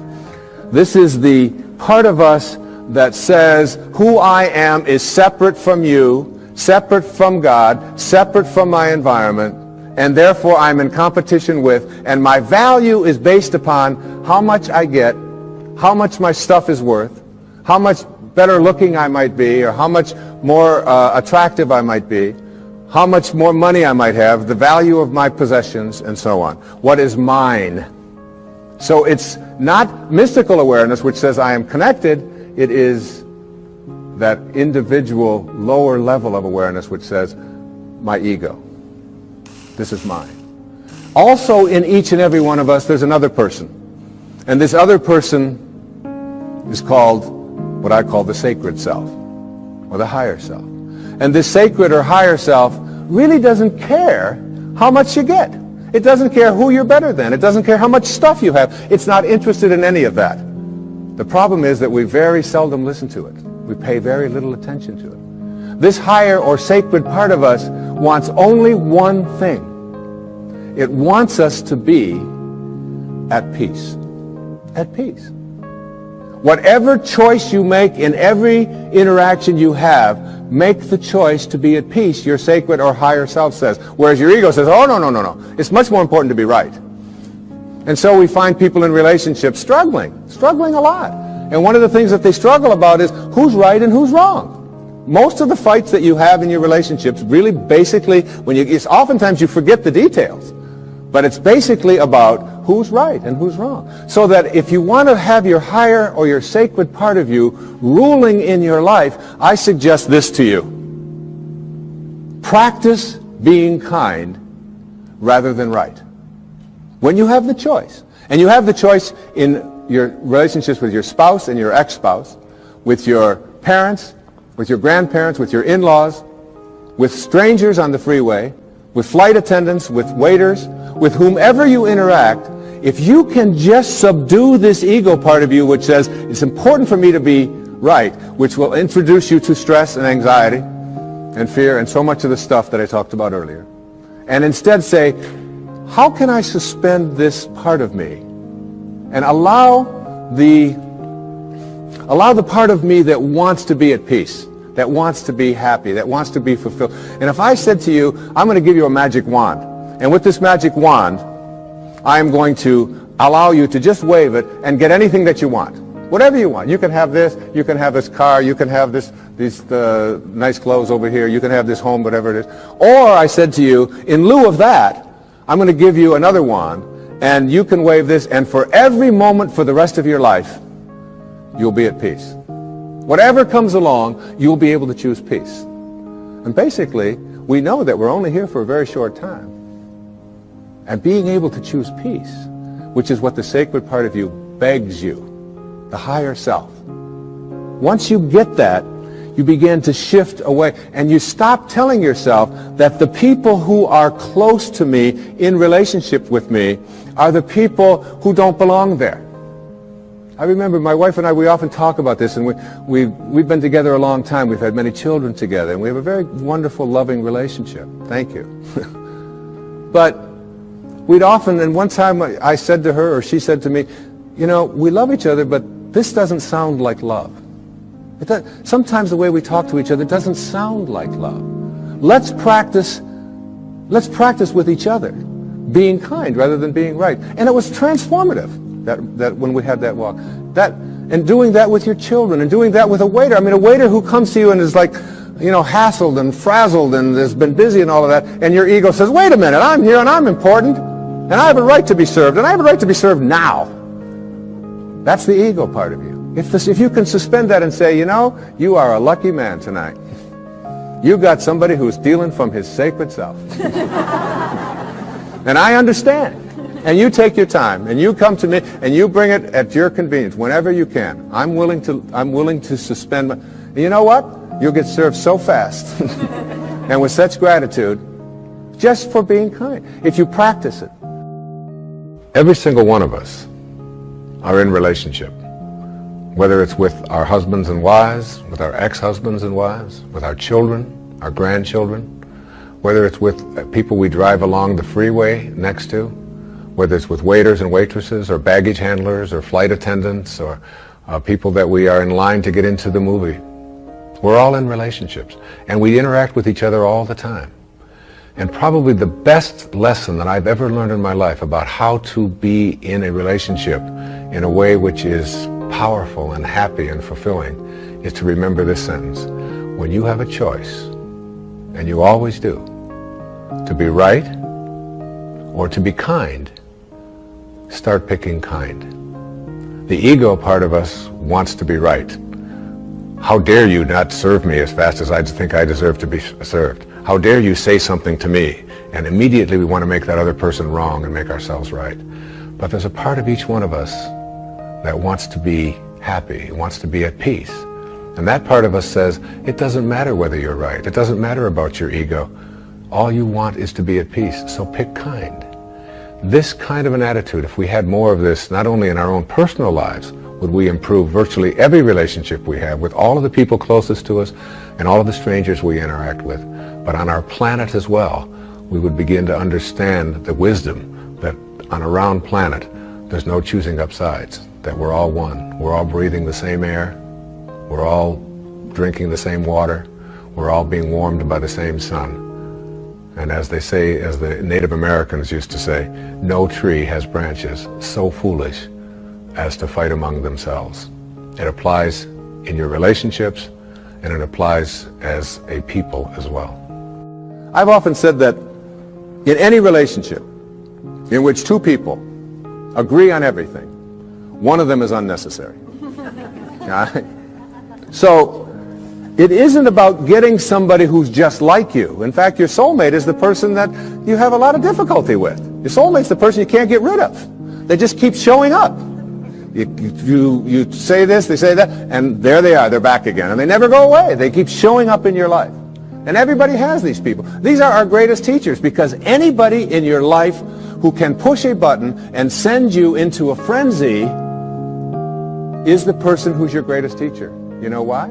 This is the part of us that says, who I am is separate from you, separate from God, separate from my environment, and therefore I'm in competition with, and my value is based upon how much I get, how much my stuff is worth, how much better looking I might be, or how much more attractive I might be, how much more money I might have, the value of my possessions, and so on. What is mine? So it's not mystical awareness which says I am connected. It is that individual lower level of awareness which says my ego. This is mine. Also in each and every one of us there's another person. And this other person is called what I call the sacred self, or the higher self. And this sacred or higher self really doesn't care how much you get. It doesn't care who you're better than. It doesn't care how much stuff you have. It's not interested in any of that. The problem is that we very seldom listen to it. We pay very little attention to it. This higher or sacred part of us wants only one thing. It wants us to be at peace. At peace. Whatever choice you make in every interaction you have, make the choice to be at peace, your sacred or higher self says. Whereas your ego says, oh, no. It's much more important to be right. And so we find people in relationships struggling a lot. And one of the things that they struggle about is who's right and who's wrong. Most of the fights that you have in your relationships really basically, oftentimes you forget the details. But it's basically about who's right and who's wrong. So that if you want to have your higher or your sacred part of you ruling in your life, I suggest this to you. Practice being kind rather than right. When you have the choice, and you have the choice in your relationships with your spouse and your ex-spouse, with your parents, with your grandparents, with your in-laws, with strangers on the freeway, with flight attendants, with waiters, with whomever you interact, if you can just subdue this ego part of you which says, it's important for me to be right, which will introduce you to stress and anxiety and fear and so much of the stuff that I talked about earlier, and instead say, how can I suspend this part of me and allow the part of me that wants to be at peace, that wants to be happy, that wants to be fulfilled. And if I said to you, I'm going to give you a magic wand, and with this magic wand, I am going to allow you to just wave it and get anything that you want. Whatever you want. You can have this, you can have this car, you can have these nice clothes over here, you can have this home, whatever it is. Or I said to you, in lieu of that, I'm going to give you another wand, and you can wave this, and for every moment for the rest of your life, you'll be at peace. Whatever comes along, you'll be able to choose peace. And basically, we know that we're only here for a very short time. And being able to choose peace, which is what the sacred part of you begs you, the higher self. Once you get that, you begin to shift away, and you stop telling yourself that the people who are close to me, in relationship with me, are the people who don't belong there. I remember my wife and I, we often talk about this, and we've been together a long time. We've had many children together, and we have a very wonderful, loving relationship. Thank you. But we'd often, and one time I said to her, or she said to me, you know, we love each other, but this doesn't sound like love. Sometimes the way we talk to each other doesn't sound like love. Let's practice with each other, being kind rather than being right. And it was transformative. That when we had that walk, and doing that with your children, and doing that with a waiter. I mean, a waiter who comes to you and is like, you know, hassled and frazzled and has been busy and all of that, and your ego says, wait a minute, I'm here and I'm important, and I have a right to be served, and I have a right to be served now. That's the ego part of you. If you can suspend that and say, you know, you are a lucky man tonight. You got somebody who's stealing from his sacred self. And I understand. And you take your time, and you come to me, and you bring it at your convenience, whenever you can. I'm willing to suspend and you know what? You'll get served so fast, and with such gratitude, just for being kind, if you practice it. Every single one of us are in relationship, whether it's with our husbands and wives, with our ex-husbands and wives, with our children, our grandchildren, whether it's with people we drive along the freeway next to, whether it's with waiters and waitresses, or baggage handlers, or flight attendants, or people that we are in line to get into the movie We're all in relationships, and we interact with each other all the time. And probably the best lesson that I've ever learned in my life about how to be in a relationship in a way which is powerful and happy and fulfilling is to remember this sentence. When you have a choice, and you always do, to be right or to be kind, start picking kind. The ego part of us wants to be right. How dare you not serve me as fast as I think I deserve to be served? How dare you say something to me? And immediately we want to make that other person wrong and make ourselves right. But there's a part of each one of us that wants to be happy, wants to be at peace. And that part of us says, it doesn't matter whether you're right. It doesn't matter about your ego. All you want is to be at peace, so pick kind. This kind of an attitude, if we had more of this, not only in our own personal lives, would we improve virtually every relationship we have with all of the people closest to us and all of the strangers we interact with. But on our planet as well, we would begin to understand the wisdom that on a round planet, there's no choosing up sides, that we're all one. We're all breathing the same air. We're all drinking the same water. We're all being warmed by the same sun. And as they say, as the Native Americans used to say, no tree has branches so foolish as to fight among themselves. It applies in your relationships, and it applies as a people as well. I've often said that in any relationship in which two people agree on everything, one of them is unnecessary. So it isn't about getting somebody who's just like you. In fact, your soulmate is the person that you have a lot of difficulty with. Your soulmate's the person you can't get rid of. They just keep showing up. You say this, they say that, and there they are, they're back again. And they never go away. They keep showing up in your life. And everybody has these people. These are our greatest teachers, because anybody in your life who can push a button and send you into a frenzy is the person who's your greatest teacher. You know why?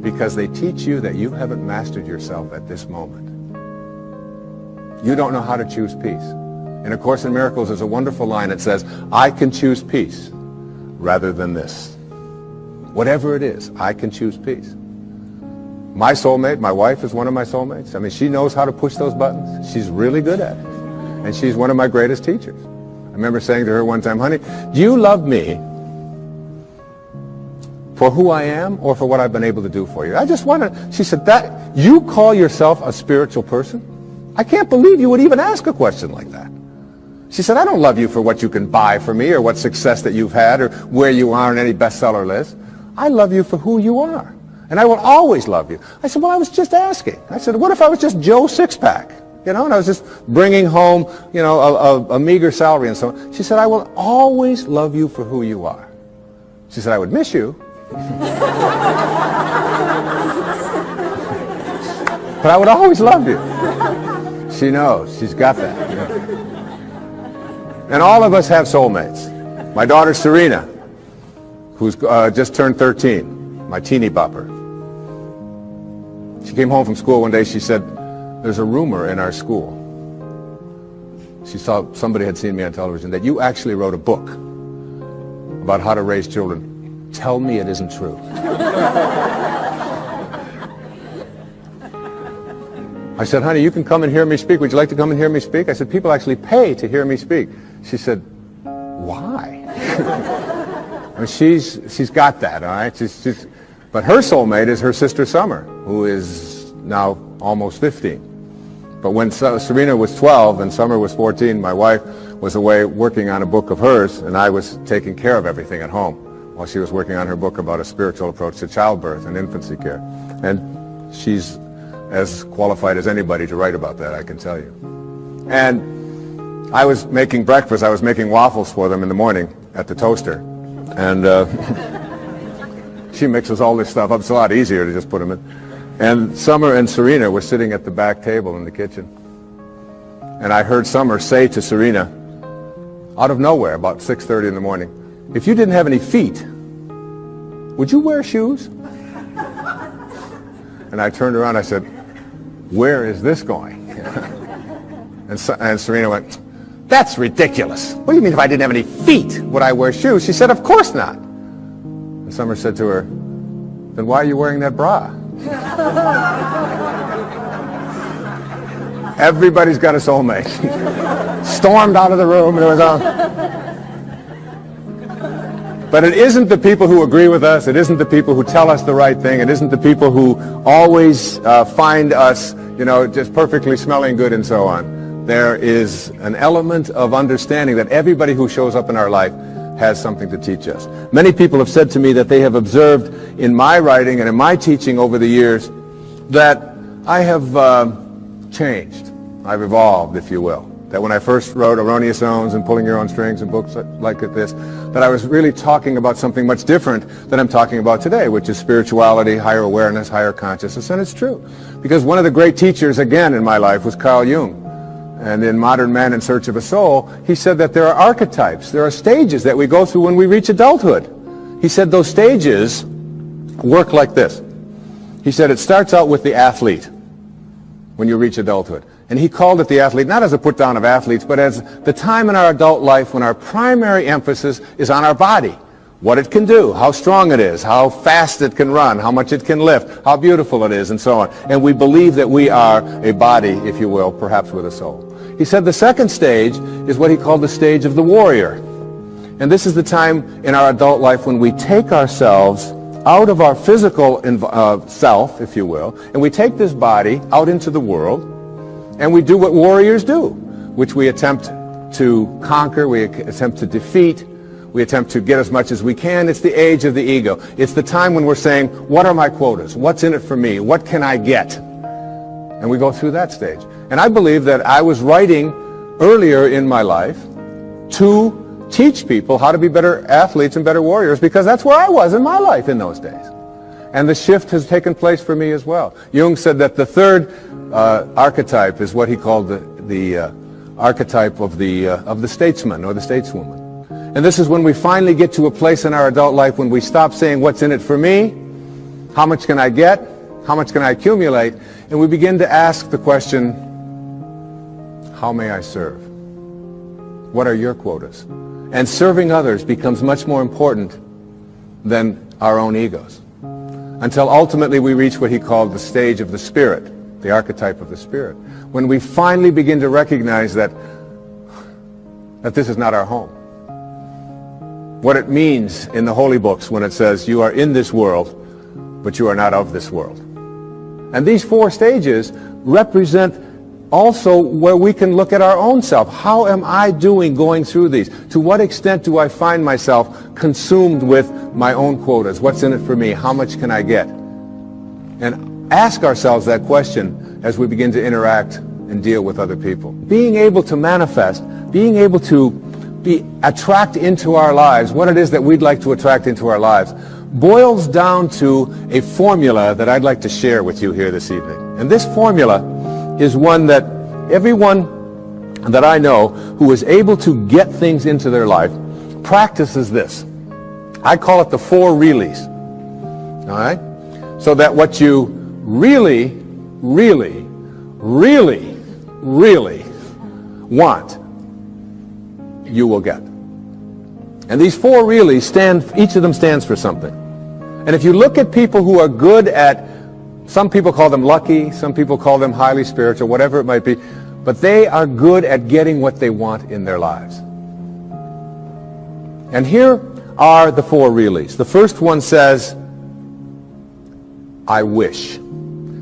Because they teach you that you haven't mastered yourself at this moment. You don't know how to choose peace. In A Course in Miracles, there's a wonderful line that says, I can choose peace rather than this. Whatever it is, I can choose peace. My soulmate, my wife, is one of my soulmates. I mean, she knows how to push those buttons. She's really good at it. And she's one of my greatest teachers. I remember saying to her one time, honey, do you love me for who I am or for what I've been able to do for you? I just want to, she said, that you call yourself a spiritual person? I can't believe you would even ask a question like that. She said, I don't love you for what you can buy for me or what success that you've had or where you are on any bestseller list. I love you for who you are. And I will always love you. I said, well, I was just asking. I said, what if I was just Joe Sixpack? You know, and I was just bringing home, you know, a meager salary and so on. She said, I will always love you for who you are. She said, I would miss you. But I would always love you. She knows. She's got that. You know? And all of us have soulmates. My daughter Serena, who's just turned 13, my teeny bopper. She came home from school one day. She said, there's a rumor in our school. She saw somebody had seen me on television that you actually wrote a book about how to raise children. Tell me it isn't true. I said, honey, you can come and hear me speak. Would you like to come and hear me speak? I said, people actually pay to hear me speak. She said, why? I mean, she's got that, all right? But her soulmate is her sister Summer, who is now almost 15. But when Serena was 12 and Summer was 14, my wife was away working on a book of hers, and I was taking care of everything at home while she was working on her book about a spiritual approach to childbirth and infancy care. And she's as qualified as anybody to write about that, I can tell you. And I was making breakfast. I was making waffles for them in the morning at the toaster. And she mixes all this stuff up. It's a lot easier to just put them in. And Summer and Serena were sitting at the back table in the kitchen. And I heard Summer say to Serena, out of nowhere, about 6:30 in the morning, if you didn't have any feet, would you wear shoes? And I turned around, I said, where is this going? And Serena went, that's ridiculous. What do you mean if I didn't have any feet, would I wear shoes? She said, of course not. And Summer said to her, then why are you wearing that bra? Everybody's got a soulmate. Stormed out of the room and it was all. But it isn't the people who agree with us, it isn't the people who tell us the right thing, it isn't the people who always find us, just perfectly smelling good and so on. There is an element of understanding that everybody who shows up in our life has something to teach us. Many people have said to me that they have observed in my writing and in my teaching over the years that I have changed. I've evolved, if you will. That when I first wrote Erroneous Zones and Pulling Your Own Strings and books like this, that I was really talking about something much different than I'm talking about today, which is spirituality, higher awareness, higher consciousness, and it's true. Because one of the great teachers, again, in my life was Carl Jung. And in Modern Man in Search of a Soul, he said that there are archetypes, there are stages that we go through when we reach adulthood. He said those stages work like this. He said it starts out with the athlete when you reach adulthood. And he called it the athlete, not as a put down of athletes, but as the time in our adult life when our primary emphasis is on our body. What it can do, how strong it is, how fast it can run, how much it can lift, how beautiful it is, and so on. And we believe that we are a body, if you will, perhaps with a soul. He said the second stage is what he called the stage of the warrior. And this is the time in our adult life when we take ourselves out of our physical self, if you will, and we take this body out into the world, and we do what warriors do, which we attempt to conquer, we attempt to defeat, we attempt to get as much as we can. It's the age of the ego. It's the time when we're saying, what are my quotas? What's in it for me? What can I get? And we go through that stage. And I believe that I was writing earlier in my life to teach people how to be better athletes and better warriors, because that's where I was in my life in those days. And the shift has taken place for me as well. Jung said that the third archetype is what he called the archetype of the statesman or the stateswoman. And this is when we finally get to a place in our adult life when we stop saying, what's in it for me? How much can I get? How much can I accumulate? And we begin to ask the question, how may I serve? What are your quotas? And serving others becomes much more important than our own egos, until ultimately we reach what he called the stage of the spirit, the archetype of the spirit, when we finally begin to recognize that this is not our home. What it means in the holy books when it says you are in this world, but you are not of this world. And these four stages represent also where we can look at our own self. How am I doing going through these? To what extent do I find myself consumed with my own quotas? What's in it for me? How much can I get? And ask ourselves that question as we begin to interact and deal with other people. Being able to manifest, being able to attract into our lives what it is that we'd like to attract into our lives boils down to a formula that I'd like to share with you here this evening. And this formula is one that everyone that I know who is able to get things into their life practices this. I call it the 4 reallys. All right? So that what you really, really, really, really want, you will get. And these 4 reallys each of them stands for something. And if you look at people who are good at, some people call them lucky, some people call them highly spiritual, whatever it might be, but they are good at getting what they want in their lives. And here are the 4 reallys. The first one says, I wish.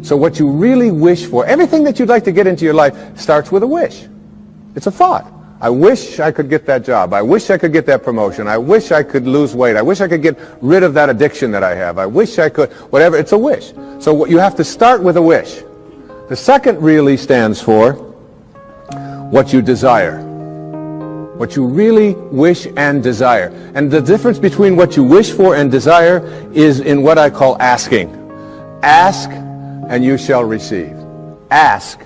So what you really wish for, everything that you'd like to get into your life starts with a wish. It's a thought. I wish I could get that job. I wish I could get that promotion. I wish I could lose weight. I wish I could get rid of that addiction that I have. I wish I could, whatever. It's a wish. So what you have to start with a wish. The second really stands for what you desire. What you really wish and desire. And the difference between what you wish for and desire is in what I call asking. Ask and you shall receive. Ask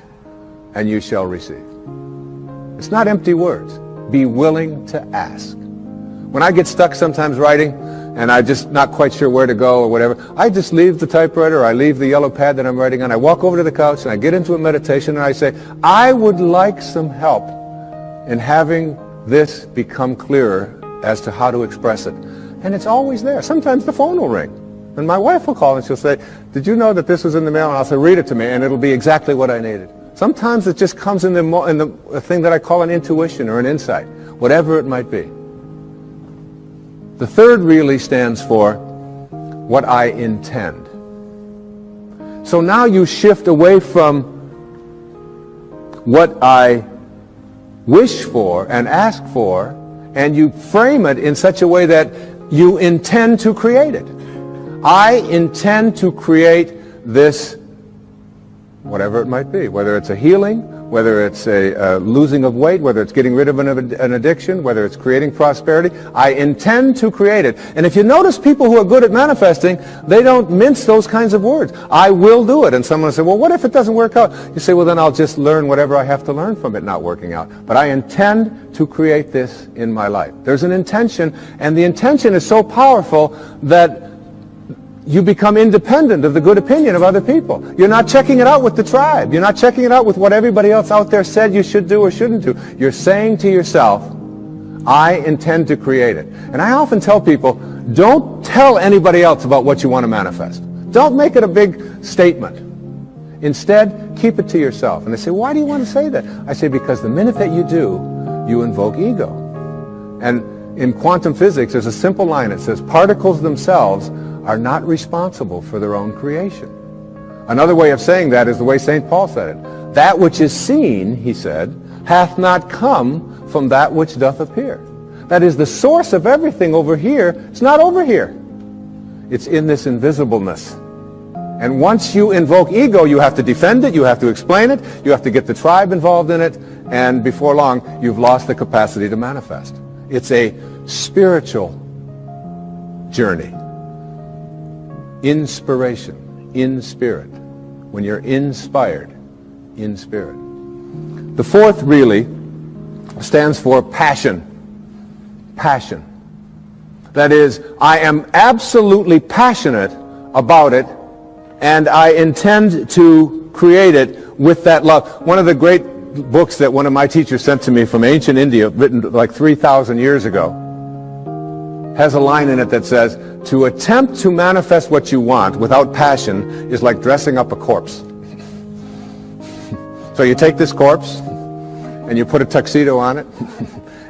and you shall receive. It's not empty words. Be willing to ask. When I get stuck sometimes writing and I'm just not quite sure where to go or whatever, I just leave the typewriter, I leave the yellow pad that I'm writing on, I walk over to the couch and I get into a meditation and I say, I would like some help in having this become clearer as to how to express it. And it's always there. Sometimes the phone will ring. And my wife will call and she'll say, did you know that this was in the mail? And I'll say, read it to me, and it'll be exactly what I needed. Sometimes it just comes in the thing that I call an intuition or an insight, whatever it might be. The third really stands for what I intend. So now you shift away from what I wish for and ask for, and you frame it in such a way that you intend to create it. I intend to create this, whatever it might be, whether it's a healing, whether it's a losing of weight, whether it's getting rid of an addiction, whether it's creating prosperity. I intend to create it. And if you notice people who are good at manifesting, they don't mince those kinds of words. I will do it. And someone will say, well, what if it doesn't work out? You say, well, then I'll just learn whatever I have to learn from it not working out. But I intend to create this in my life. There's an intention, and the intention is so powerful that you become independent of the good opinion of other people. You're not checking it out with the tribe. You're not checking it out with what everybody else out there said you should do or shouldn't do. You're saying to yourself, I intend to create it. And I often tell people, don't tell anybody else about what you want to manifest. Don't make it a big statement. Instead, keep it to yourself. And they say, why do you want to say that? I say, because the minute that you do, you invoke ego. And in quantum physics, there's a simple line that says, particles themselves are not responsible for their own creation. Another way of saying that is the way St. Paul said it. That which is seen, he said, hath not come from that which doth appear. That is, the source of everything over here, it's not over here. It's in this invisibleness. And once you invoke ego, you have to defend it, you have to explain it, you have to get the tribe involved in it, and before long, you've lost the capacity to manifest. It's a spiritual journey. Inspiration, in spirit. When you're inspired, in spirit. The fourth really stands for passion. Passion. That is, I am absolutely passionate about it, and I intend to create it with that love. One of the great books that one of my teachers sent to me from ancient India, written like 3,000 years ago, has a line in it that says, to attempt to manifest what you want without passion is like dressing up a corpse. So you take this corpse, and you put a tuxedo on it,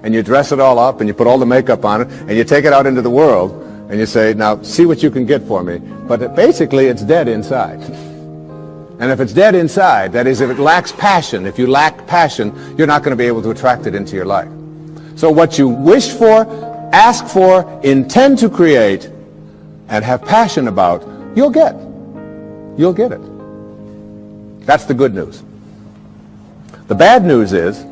and you dress it all up, and you put all the makeup on it, and you take it out into the world, and you say, now see what you can get for me. But basically it's dead inside. And if it's dead inside, that is, if it lacks passion, if you lack passion, you're not going to be able to attract it into your life. So what you wish for, ask for, intend to create, and have passion about, you'll get. You'll get it. That's the good news. The bad news is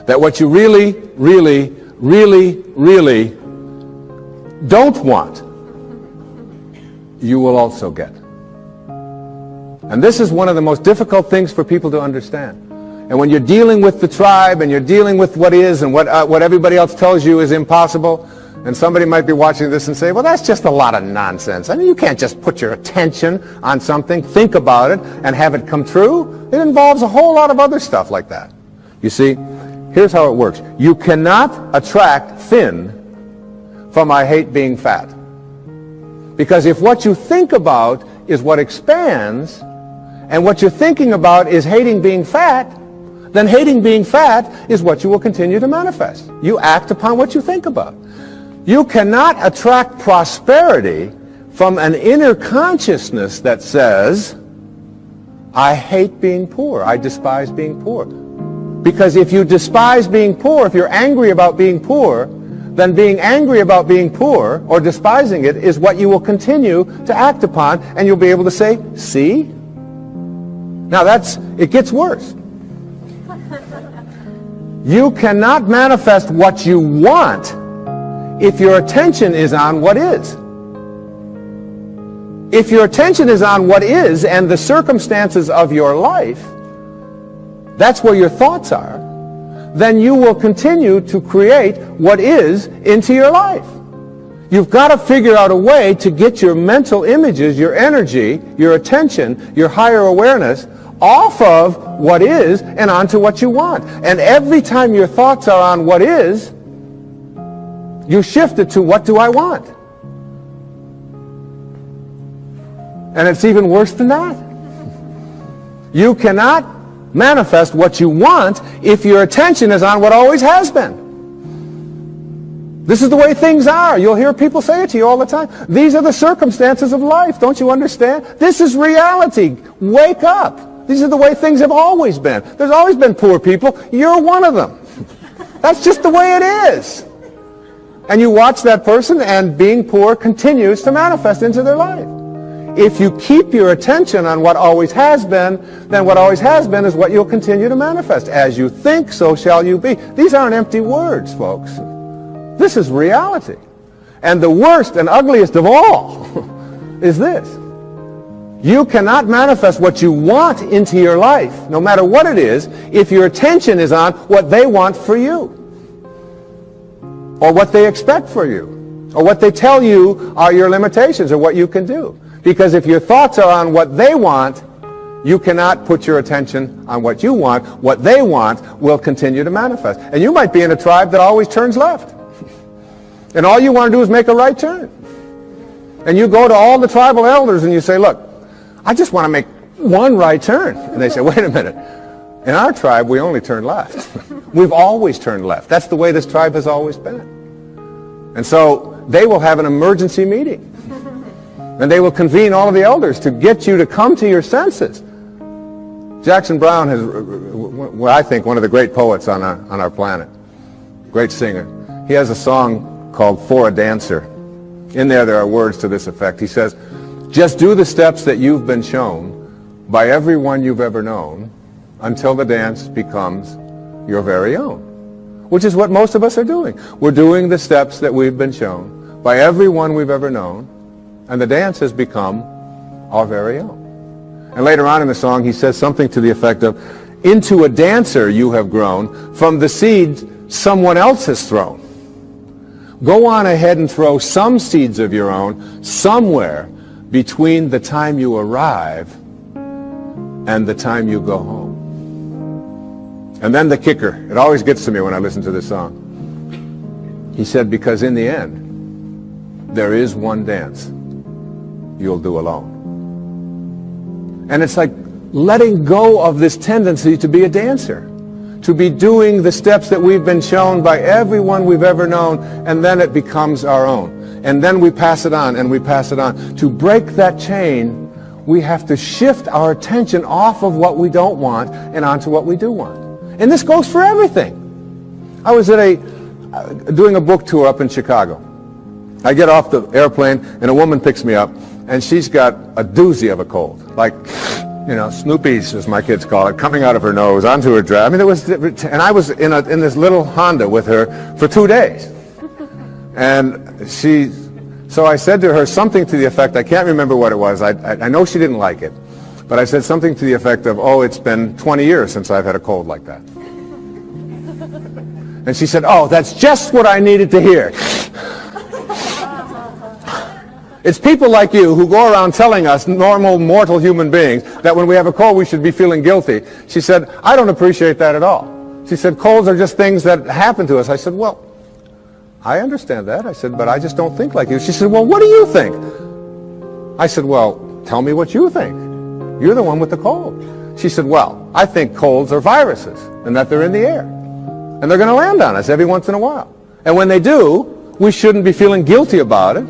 that what you really, really, really, really don't want, you will also get. And this is one of the most difficult things for people to understand. And when you're dealing with the tribe, and you're dealing with what is and what everybody else tells you is impossible, and somebody might be watching this and say, well, that's just a lot of nonsense. I mean, you can't just put your attention on something, think about it, and have it come true. It involves a whole lot of other stuff like that. You see, here's how it works. You cannot attract thin from I hate being fat. Because if what you think about is what expands, and what you're thinking about is hating being fat, then hating being fat is what you will continue to manifest. You act upon what you think about. You cannot attract prosperity from an inner consciousness that says, I hate being poor, I despise being poor. Because if you despise being poor, if you're angry about being poor, then being angry about being poor or despising it is what you will continue to act upon, and you'll be able to say, see? Now it gets worse. You cannot manifest what you want if your attention is on what is. If your attention is on what is and the circumstances of your life, that's where your thoughts are, then you will continue to create what is into your life. You've got to figure out a way to get your mental images, your energy, your attention, your higher awareness off of what is and onto what you want. And every time your thoughts are on what is, you shift it to what do I want? And it's even worse than that. You cannot manifest what you want if your attention is on what always has been. This is the way things are. You'll hear people say it to you all the time. These are the circumstances of life. Don't you understand? This is reality. Wake up. These are the way things have always been. There's always been poor people. You're one of them. That's just the way it is. And you watch that person, and being poor continues to manifest into their life. If you keep your attention on what always has been, then what always has been is what you'll continue to manifest. As you think, so shall you be. These aren't empty words, folks. This is reality. And the worst and ugliest of all is this. You cannot manifest what you want into your life, no matter what it is, if your attention is on what they want for you, or what they expect for you, or what they tell you are your limitations or what you can do. Because if your thoughts are on what they want, you cannot put your attention on what you want. What they want will continue to manifest. And you might be in a tribe that always turns left. And all you want to do is make a right turn. And you go to all the tribal elders and you say, look, I just want to make one right turn. And they say, wait a minute. In our tribe, we only turn left. We've always turned left. That's the way this tribe has always been. And so they will have an emergency meeting. And they will convene all of the elders to get you to come to your senses. Jackson Browne is, what I think, one of the great poets on our planet. Great singer. He has a song called For a Dancer. In there are words to this effect. He says, just do the steps that you've been shown by everyone you've ever known until the dance becomes your very own. Which is what most of us are doing. We're doing the steps that we've been shown by everyone we've ever known, and the dance has become our very own. And later on in the song, he says something to the effect of, into a dancer you have grown from the seeds someone else has thrown. Go on ahead and throw some seeds of your own somewhere between the time you arrive and the time you go home. And then the kicker, it always gets to me when I listen to this song. He said, because in the end, there is one dance you'll do alone. And it's like letting go of this tendency to be a dancer, to be doing the steps that we've been shown by everyone we've ever known, and then it becomes our own. And then we pass it on, and we pass it on. To break that chain, we have to shift our attention off of what we don't want and onto what we do want. And this goes for everything. I was at doing a book tour up in Chicago. I get off the airplane, and a woman picks me up, and she's got a doozy of a cold. Like, you know, Snoopy's, as my kids call it, coming out of her nose onto her dress. I mean, and I was in this little Honda with her for 2 days. And so I said to her something to the effect, I can't remember what it was. I know she didn't like it. But I said something to the effect of, oh, it's been 20 years since I've had a cold like that. And she said, oh, that's just what I needed to hear. It's people like you who go around telling us, normal, mortal human beings, that when we have a cold we should be feeling guilty. She said, I don't appreciate that at all. She said, colds are just things that happen to us. I said, well, I understand that. I said, but I just don't think like you. She said, well, what do you think? I said, well, tell me what you think. You're the one with the cold. She said, well, I think colds are viruses and that they're in the air. And they're going to land on us every once in a while. And when they do, we shouldn't be feeling guilty about it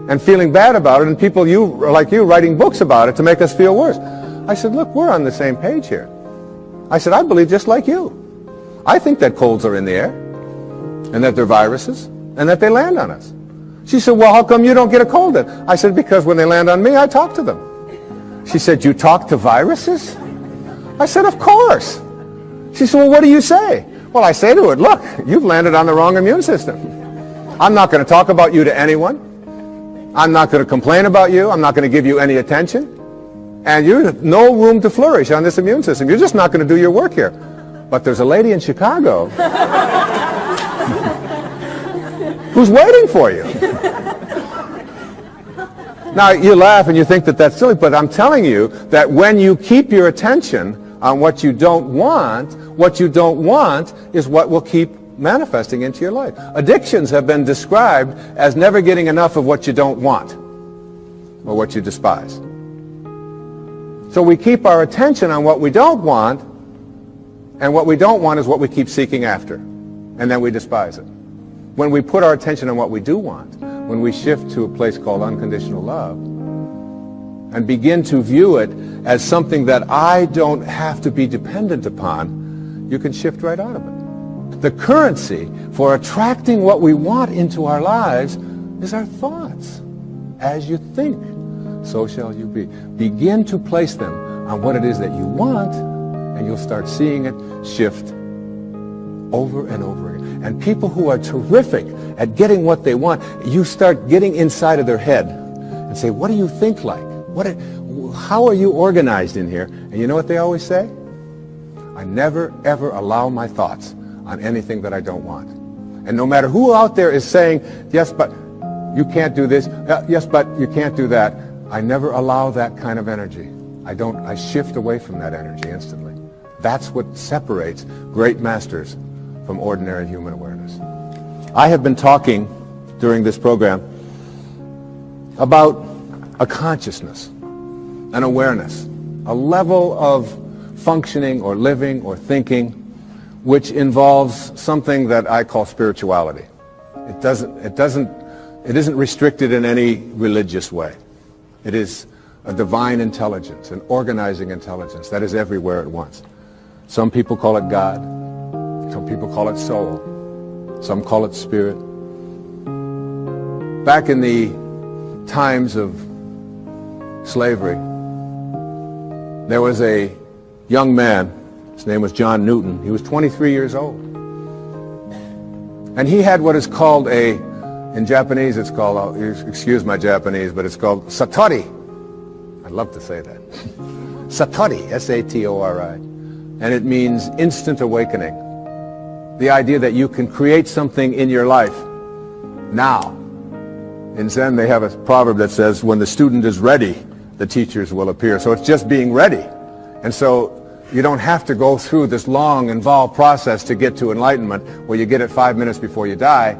and feeling bad about it, and people like you writing books about it to make us feel worse. I said, look, we're on the same page here. I said, I believe just like you. I think that colds are in the air and that they're viruses and that they land on us. She said, well, how come you don't get a cold then? I said, because when they land on me, I talk to them. She said, you talk to viruses? I said, of course. She said, well, what do you say? Well, I say to it, look, you've landed on the wrong immune system. I'm not going to talk about you to anyone. I'm not going to complain about you. I'm not going to give you any attention. And you have no room to flourish on this immune system. You're just not going to do your work here. But there's a lady in Chicago who's waiting for you. Now, you laugh and you think that that's silly, but I'm telling you that when you keep your attention on what you don't want is what will keep manifesting into your life. Addictions have been described as never getting enough of what you don't want or what you despise. So we keep our attention on what we don't want, and what we don't want is what we keep seeking after, and then we despise it. When we put our attention on what we do want, when we shift to a place called unconditional love, and begin to view it as something that I don't have to be dependent upon, you can shift right out of it. The currency for attracting what we want into our lives is our thoughts. As you think, so shall you be. Begin to place them on what it is that you want, and you'll start seeing it shift over and over again. And people who are terrific at getting what they want, you start getting inside of their head and say, what do you think like? How are you organized in here? And you know what they always say? I never, ever allow my thoughts on anything that I don't want. And no matter who out there is saying, yes, but you can't do this, yes, but you can't do that, I never allow that kind of energy. I shift away from that energy instantly. That's what separates great masters from ordinary human awareness. I have been talking during this program about a consciousness, an awareness, a level of functioning or living or thinking which involves something that I call spirituality. It isn't restricted in any religious way. It is a divine intelligence, an organizing intelligence that is everywhere at once. Some people call it God. Some people call it soul. Some call it spirit. Back in the times of slavery, there was a young man, his name was John Newton. He was 23 years old. And he had what is called in Japanese it's called, excuse my Japanese, but it's called satori. I'd love to say that. Satori, S-A-T-O-R-I. And it means instant awakening. The idea that you can create something in your life now. In Zen, they have a proverb that says, when the student is ready, the teachers will appear. So it's just being ready. And so you don't have to go through this long, involved process to get to enlightenment where you get it 5 minutes before you die.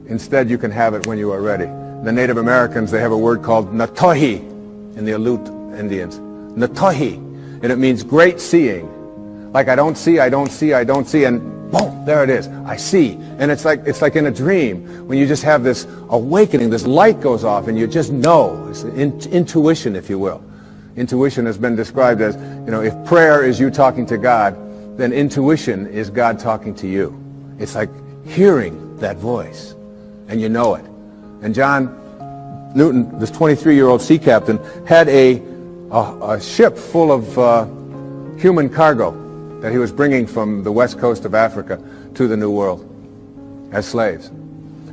Instead, you can have it when you are ready. The Native Americans, they have a word called natohi in the Aleut Indians. Natohi. And it means great seeing. Like I don't see, and boom, there it is. I see. And it's like in a dream when you just have this awakening, this light goes off and you just know. It's intuition, if you will. Intuition has been described as, if prayer is you talking to God, then intuition is God talking to you. It's like hearing that voice, and you know it. And John Newton, this 23-year-old sea captain, had a ship full of human cargo that he was bringing from the west coast of Africa to the New World as slaves.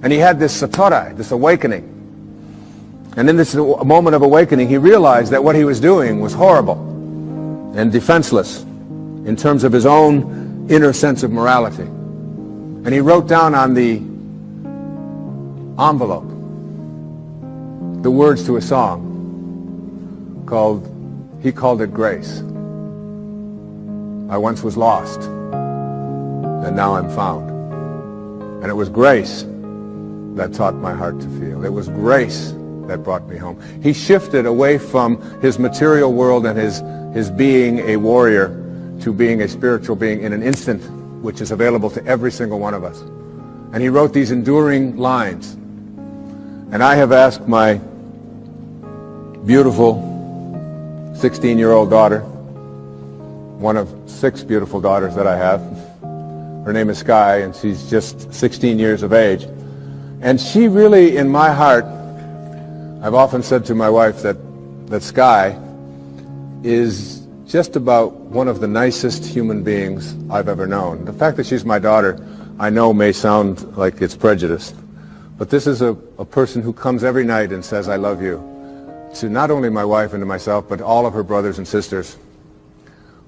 And he had this satori, this awakening. And in this moment of awakening, he realized that what he was doing was horrible and defenseless in terms of his own inner sense of morality. And he wrote down on the envelope the words to a song he called it Grace. I once was lost, and now I'm found. And it was grace that taught my heart to feel. It was grace that brought me home. He shifted away from his material world and his being a warrior to being a spiritual being in an instant, which is available to every single one of us. And he wrote these enduring lines. And I have asked my beautiful 16-year-old daughter, one of 6 beautiful daughters that I have. Her name is Sky, and she's just 16 years of age. And she really, in my heart, I've often said to my wife that Sky is just about one of the nicest human beings I've ever known. The fact that she's my daughter, I know may sound like it's prejudiced, but this is a person who comes every night and says, I love you, to not only my wife and to myself, but all of her brothers and sisters,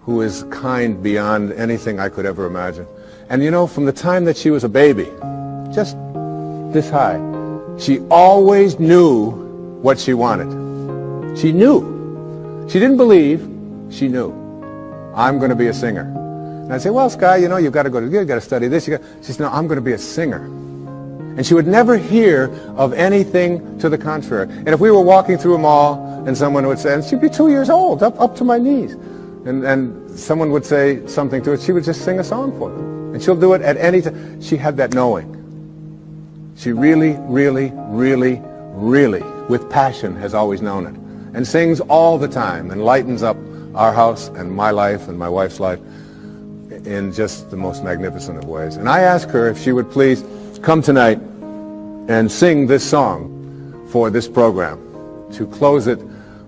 who is kind beyond anything I could ever imagine. And from the time that she was a baby, just this high, she always knew what she wanted. She knew. She didn't believe. She knew. I'm going to be a singer. And I'd say, well, Sky, you've got to study this. She said, no, I'm going to be a singer. And she would never hear of anything to the contrary. And if we were walking through a mall and someone would say, and she'd be 2 years old, up to my knees, and someone would say something to her, she would just sing a song for them. And she'll do it at any time. She had that knowing. She really, really, really, really, with passion, has always known it. And sings all the time and lightens up our house and my life and my wife's life in just the most magnificent of ways. And I asked her if she would please come tonight and sing this song for this program, to close it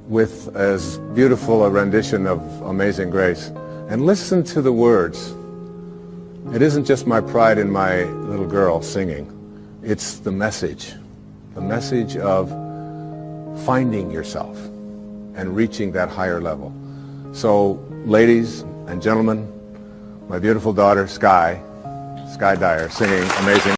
with as beautiful a rendition of Amazing Grace. And listen to the words. It isn't just my pride in my little girl singing. It's the message of finding yourself and reaching that higher level. So, ladies and gentlemen, my beautiful daughter, Sky Dyer, singing Amazing